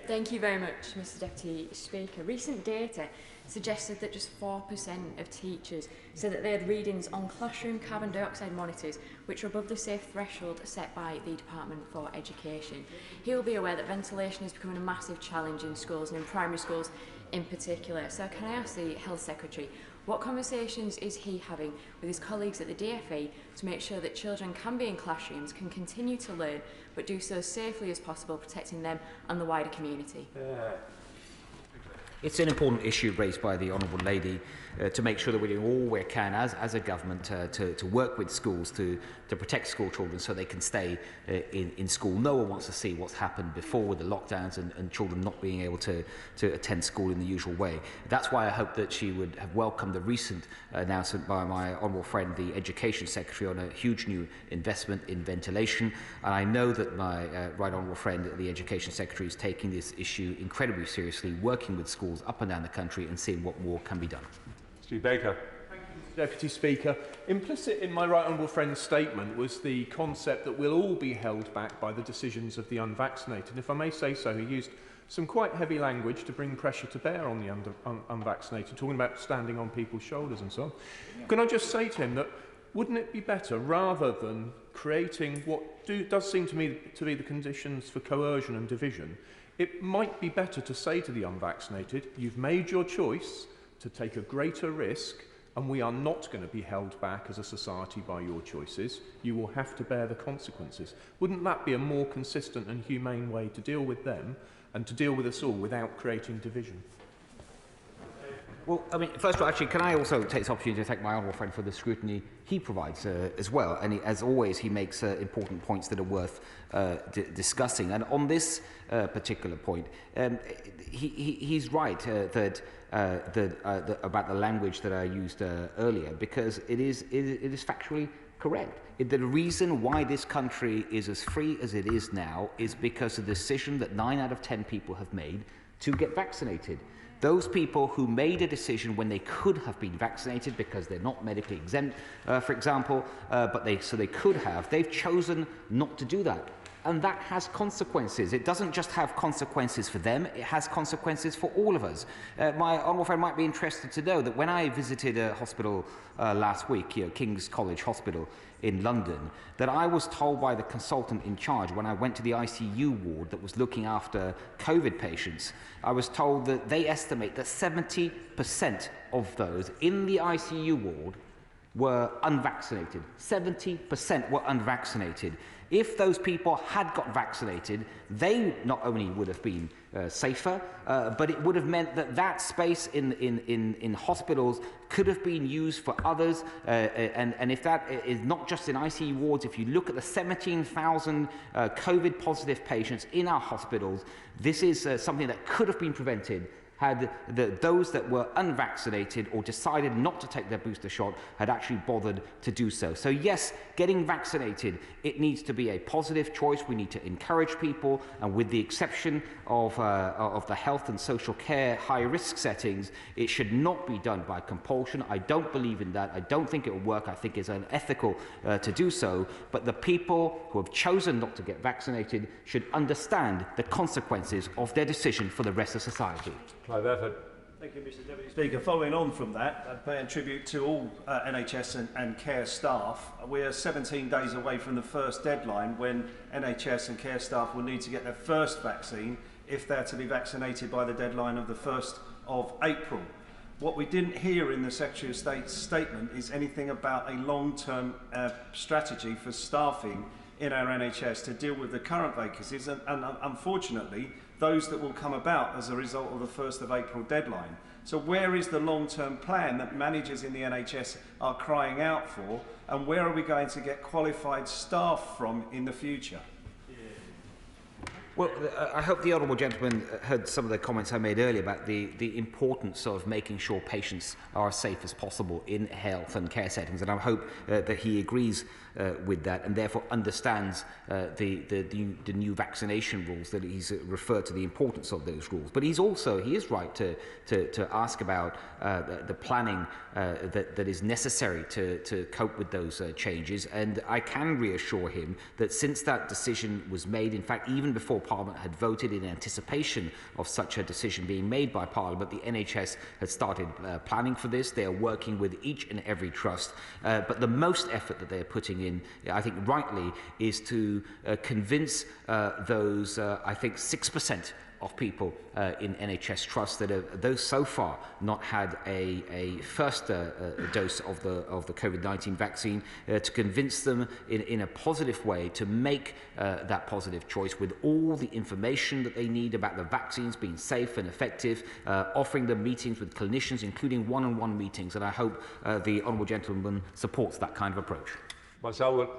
Thank you very much, Mr Deputy Speaker. Recent data suggested that just 4% of teachers said that they had readings on classroom carbon dioxide monitors which are above the safe threshold set by the Department for Education. He will be aware that ventilation is becoming a massive challenge in schools, and in primary schools in particular. So can I ask the Health Secretary, what conversations is he having with his colleagues at the DFE to make sure that children can be in classrooms, can continue to learn, but do so safely as possible, protecting them and the wider community? It's an important issue raised by the Honourable Lady, to make sure that we're doing all we can as a government to work with schools to protect school children so they can stay in school. No one wants to see what's happened before with the lockdowns and children not being able to attend school in the usual way. That's why I hope that she would have welcomed the recent announcement by my honourable friend, the Education Secretary, on a huge new investment in ventilation. And I know that my right honourable friend, the Education Secretary, is taking this issue incredibly seriously, working with schools up and down the country and seeing what more can be done. Steve Baker. Thank you, Mr Deputy Speaker. Implicit in my right honourable friend's statement was the concept that we'll all be held back by the decisions of the unvaccinated. If I may say so, he used some quite heavy language to bring pressure to bear on the unvaccinated, talking about standing on people's shoulders and so on. Can I just say to him that wouldn't it be better, rather than creating what does seem to me to be the conditions for coercion and division, it might be better to say to the unvaccinated, you've made your choice to take a greater risk, and we are not going to be held back as a society by your choices. You will have to bear the consequences. Wouldn't that be a more consistent and humane way to deal with them and to deal with us all without creating division? Well, I mean, first of all, actually, can I also take this opportunity to thank my honourable friend for the scrutiny he provides as well. And as always, he makes important points that are worth discussing. And on this particular point, he's right that about the language that I used earlier, because it is factually correct. The reason why this country is as free as it is now is because of the decision that 9 out of 10 people have made to get vaccinated. Those people who made a decision when they could have been vaccinated because they're not medically exempt, for example, but they could have, they've chosen not to do that. And that has consequences. It doesn't just have consequences for them, it has consequences for all of us. My honourable friend might be interested to know that when I visited a hospital last week, King's College Hospital in London, that I was told by the consultant in charge when I went to the ICU ward that was looking after COVID patients, I was told that they estimate that 70% of those in the ICU ward were unvaccinated. 70% were unvaccinated. If those people had got vaccinated, they not only would have been safer, but it would have meant that that space in hospitals could have been used for others. And if that is not just in ICU wards, if you look at the 17,000 COVID-positive patients in our hospitals, this is something that could have been prevented had those that were unvaccinated or decided not to take their booster shot had actually bothered to do so. So yes, getting vaccinated, it needs to be a positive choice. We need to encourage people, and with the exception of the health and social care high-risk settings, it should not be done by compulsion. I don't believe in that. I don't think it will work. I think it's unethical to do so. But the people who have chosen not to get vaccinated should understand the consequences of their decision for the rest of society. Clive Efford. Thank you, Mr Deputy Speaker. Following on from that, paying tribute to all NHS and care staff, we're 17 days away from the first deadline when NHS and care staff will need to get their first vaccine if they're to be vaccinated by the deadline of the 1st of April. What we didn't hear in the Secretary of State's statement is anything about a long-term strategy for staffing in our NHS to deal with the current vacancies and unfortunately those that will come about as a result of the 1st of April deadline. So where is the long-term plan that managers in the NHS are crying out for, and where are we going to get qualified staff from in the future? Well, I hope the honourable gentleman heard some of the comments I made earlier about the importance of making sure patients are as safe as possible in health and care settings, and I hope that he agrees with that and therefore understands the new vaccination rules, that he's referred to the importance of those rules. But he is right to ask about the planning that is necessary to cope with those changes, and I can reassure him that since that decision was made, in fact even before Parliament had voted in anticipation of such a decision being made by Parliament, the NHS has started planning for this. They are working with each and every trust, but the most effort that they are putting in, I think rightly, is to convince those, I think 6% of people in NHS trusts that have those so far not had a first dose of the COVID-19 vaccine, to convince them in a positive way to make that positive choice with all the information that they need about the vaccines being safe and effective, offering them meetings with clinicians, including one-on-one meetings, and I hope the honourable gentleman supports that kind of approach. Marcel.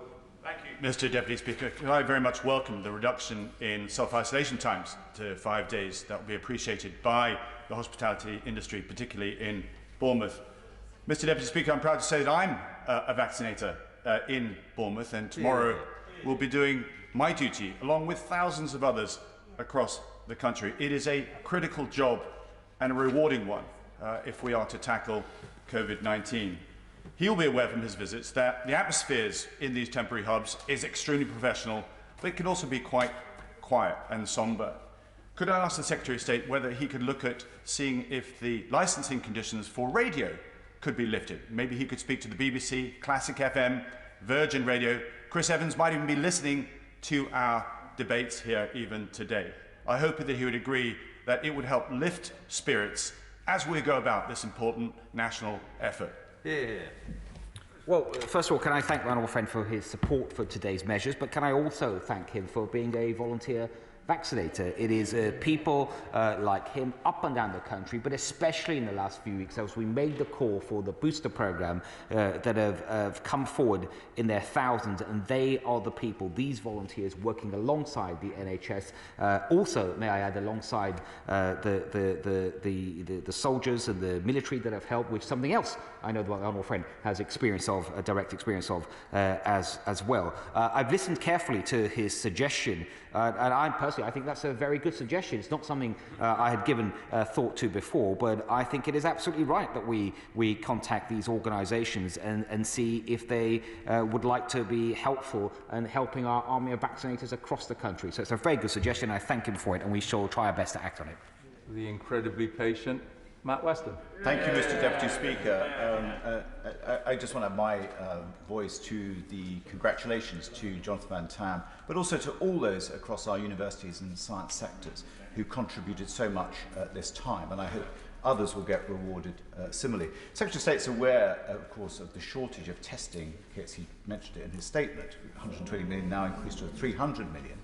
Thank you, Mr Deputy Speaker. I very much welcome the reduction in self-isolation times to 5 days. That will be appreciated by the hospitality industry, particularly in Bournemouth. Mr Deputy Speaker, I'm proud to say that I'm a vaccinator in Bournemouth, and tomorrow will be doing my duty along with thousands of others across the country. It is a critical job and a rewarding one if we are to tackle COVID-19. He will be aware from his visits that the atmospheres in these temporary hubs is extremely professional, but it can also be quite quiet and sombre. Could I ask the Secretary of State whether he could look at seeing if the licensing conditions for radio could be lifted? Maybe he could speak to the BBC, Classic FM, Virgin Radio. Chris Evans might even be listening to our debates here even today. I hope that he would agree that it would help lift spirits as we go about this important national effort. Well, first of all, can I thank my honourable friend for his support for today's measures, but can I also thank him for being a volunteer vaccinator. It is people like him up and down the country, but especially in the last few weeks as we made the call for the booster program that have come forward in their thousands, and they are the people, these volunteers working alongside the NHS, also, may I add, alongside the soldiers and the military that have helped, which is something else I know that my honourable friend has experience of, a direct experience of as well. I've listened carefully to his suggestion, and I personally, I think that's a very good suggestion. It's not something I had given thought to before, but I think it is absolutely right that we contact these organisations and see if they would like to be helpful in helping our army of vaccinators across the country. So it's a very good suggestion. I thank him for it, and we shall try our best to act on it. The incredibly patient Matt Weston. Thank you, Mr. Deputy Speaker. I just want to add my voice to the congratulations to Jonathan Van Tam, but also to all those across our universities and science sectors who contributed so much at this time, and I hope others will get rewarded similarly. Secretary of State's aware, of course, of the shortage of testing kits. He mentioned it in his statement. 120 million now increased to 300 million.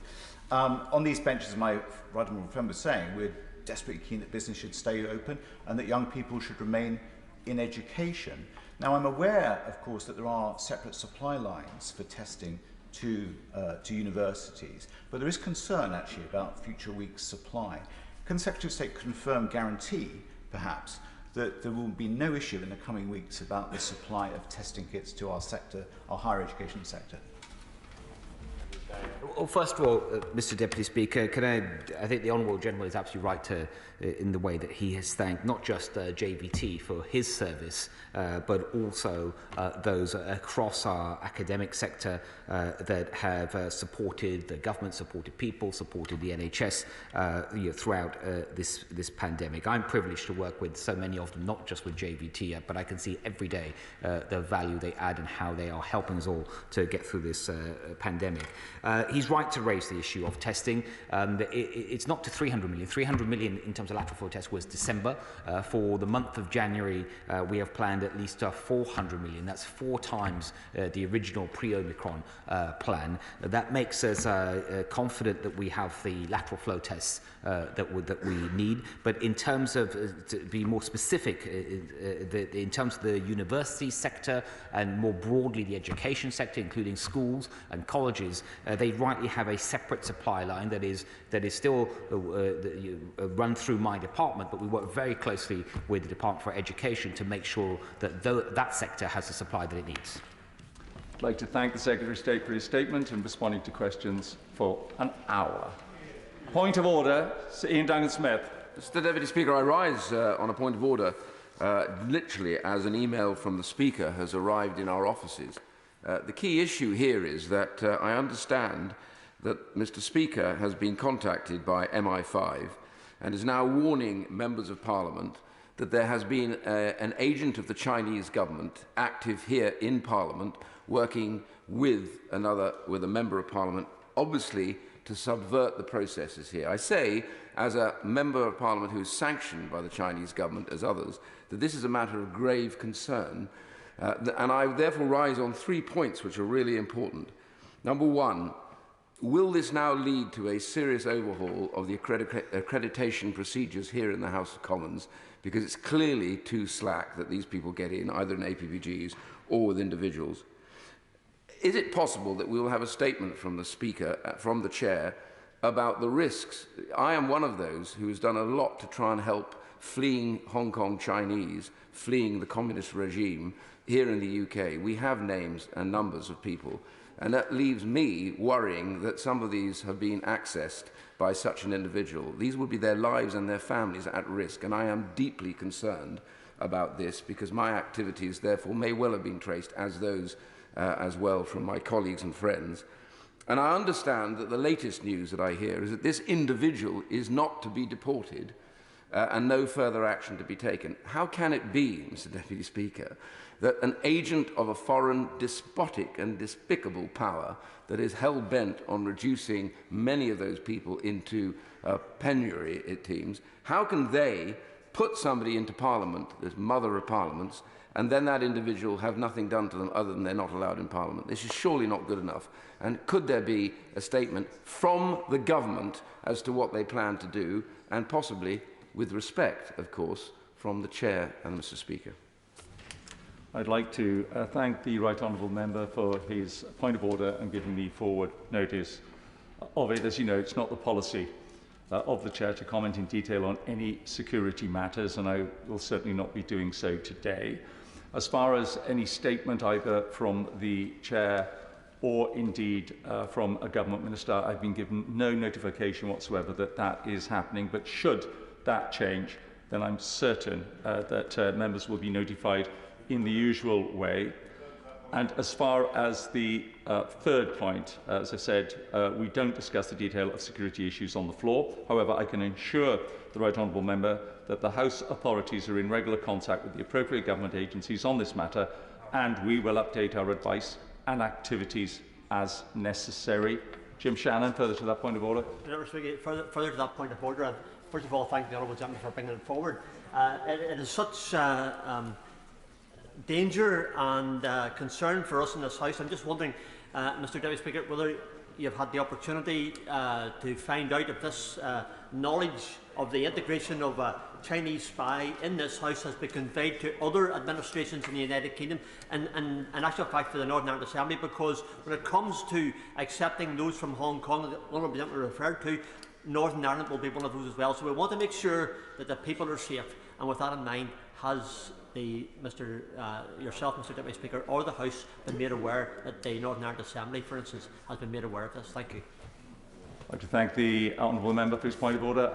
On these benches, my right honourable friend was saying, we're desperately keen that business should stay open and that young people should remain in education. Now, I'm aware, of course, that there are separate supply lines for testing to universities, but there is concern, actually, about future weeks' supply. Can the Secretary of State confirm, guarantee, perhaps, that there will be no issue in the coming weeks about the supply of testing kits to our sector, our higher education sector? Well, first of all, Mr. Deputy Speaker, I think the Honourable Gentleman is absolutely right in the way that he has thanked not just JVT for his service, but also those across our academic sector that have supported the government, supported people, supported the NHS throughout this pandemic. I'm privileged to work with so many of them, not just with JVT, but I can see every day the value they add and how they are helping us all to get through this pandemic. He's right to raise the issue of testing. It's not to 300 million. 300 million in terms of lateral flow tests was December. For the month of January, we have planned at least 400 million. That's 4 times the original pre-Omicron plan. That makes us confident that we have the lateral flow tests that we need. But in terms of, to be more specific, in terms of the university sector and more broadly the education sector, including schools and colleges, they rightly have a separate supply line that is still run through my department, but we work very closely with the Department for Education to make sure that that sector has the supply that it needs. I'd like to thank the Secretary of State for his statement and responding to questions for an hour. Point of order, Sir Ian Duncan-Smith. Mr. Deputy Speaker, I rise on a point of order literally as an email from the Speaker has arrived in our offices. The key issue here is that I understand that Mr. Speaker has been contacted by MI5 and is now warning members of Parliament that there has been an agent of the Chinese government active here in Parliament working with a member of Parliament, obviously to subvert the processes here. I say, as a member of Parliament who is sanctioned by the Chinese government, as others, that this is a matter of grave concern. And I therefore rise on 3 points which are really important. Number one, will this now lead to a serious overhaul of the accreditation procedures here in the House of Commons? Because it's clearly too slack that these people get in, either in APPGs or with individuals. Is it possible that we will have a statement from the Speaker, from the Chair, about the risks? I am one of those who has done a lot to try and help fleeing Hong Kong Chinese, fleeing the communist regime here in the UK. We have names and numbers of people, and that leaves me worrying that some of these have been accessed by such an individual. These would be their lives and their families at risk, and I am deeply concerned about this because my activities therefore may well have been traced as those as well from my colleagues and friends. And I understand that the latest news that I hear is that this individual is not to be deported and no further action to be taken. How can it be, Mr. Deputy Speaker, that an agent of a foreign despotic and despicable power that is hell-bent on reducing many of those people into penury, it seems, how can they put somebody into Parliament, this mother of parliaments, and then that individual have nothing done to them other than they're not allowed in Parliament. This is surely not good enough. And could there be a statement from the government as to what they plan to do, and possibly, with respect, of course, from the Chair and Mr. Speaker? I'd like to thank the Right Honourable Member for his point of order and giving me forward notice of it. As you know, it's not the policy of the Chair to comment in detail on any security matters, and I will certainly not be doing so today. As far as any statement either from the Chair or indeed from a government minister, I've been given no notification whatsoever that that is happening, but should that change, then I'm certain that members will be notified in the usual way. And as far as the third point, as I said, we don't discuss the detail of security issues on the floor. However, I can assure the Right Honourable Member that the House authorities are in regular contact with the appropriate government agencies on this matter, and we will update our advice and activities as necessary. Jim Shannon, further to that point of order. Further to that point of order, first of all, thank the Honourable Gentleman for bringing it forward. It is such danger and concern for us in this House. I'm just wondering, Mr. Deputy Speaker, whether you've had the opportunity to find out if this knowledge of the integration of a Chinese spy in this House has been conveyed to other administrations in the United Kingdom, and in actual fact for the Northern Ireland Assembly, because when it comes to accepting those from Hong Kong that the Honourable Gentleman referred to, Northern Ireland will be one of those as well. So we want to make sure that the people are safe, and with that in mind, has yourself, Mr. Deputy Speaker, or the House been made aware that the Northern Ireland Assembly, for instance, has been made aware of this? Thank you. I'd like to thank the Honourable Member for his point of order.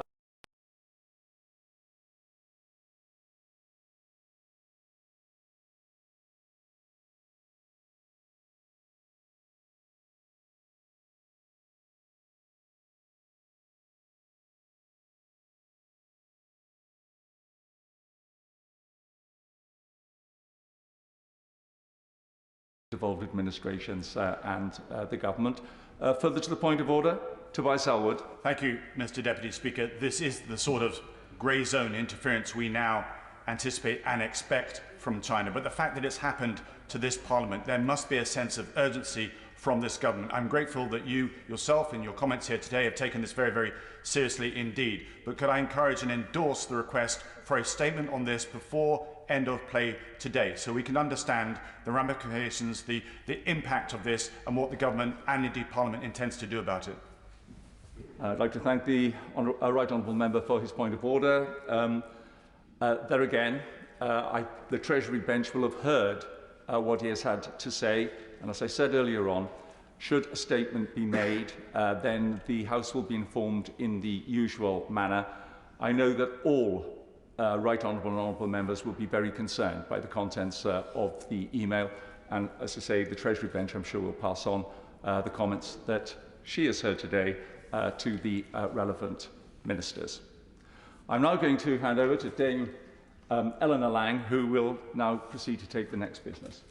Devolved administrations and the government. Further to the point of order, Tobias Elwood. Thank you, Mr. Deputy Speaker. This is the sort of grey zone interference we now anticipate and expect from China. But the fact that it's happened to this Parliament, there must be a sense of urgency from this government. I'm grateful that you yourself in your comments here today have taken this very, very seriously indeed. But could I encourage and endorse the request for a statement on this before end of play today, so we can understand the ramifications, the impact of this, and what the government and indeed Parliament intends to do about it? I'd like to thank the Right Honourable Member for his point of order. There again, the Treasury bench will have heard what he has had to say, and as I said earlier on, should a statement be made, then the House will be informed in the usual manner. I know that all Right Honourable and Honourable Members will be very concerned by the contents of the email, and as I say, the Treasury bench, I'm sure, will pass on the comments that she has heard today to the relevant ministers. I'm now going to hand over to Dame Eleanor Lang, who will now proceed to take the next business.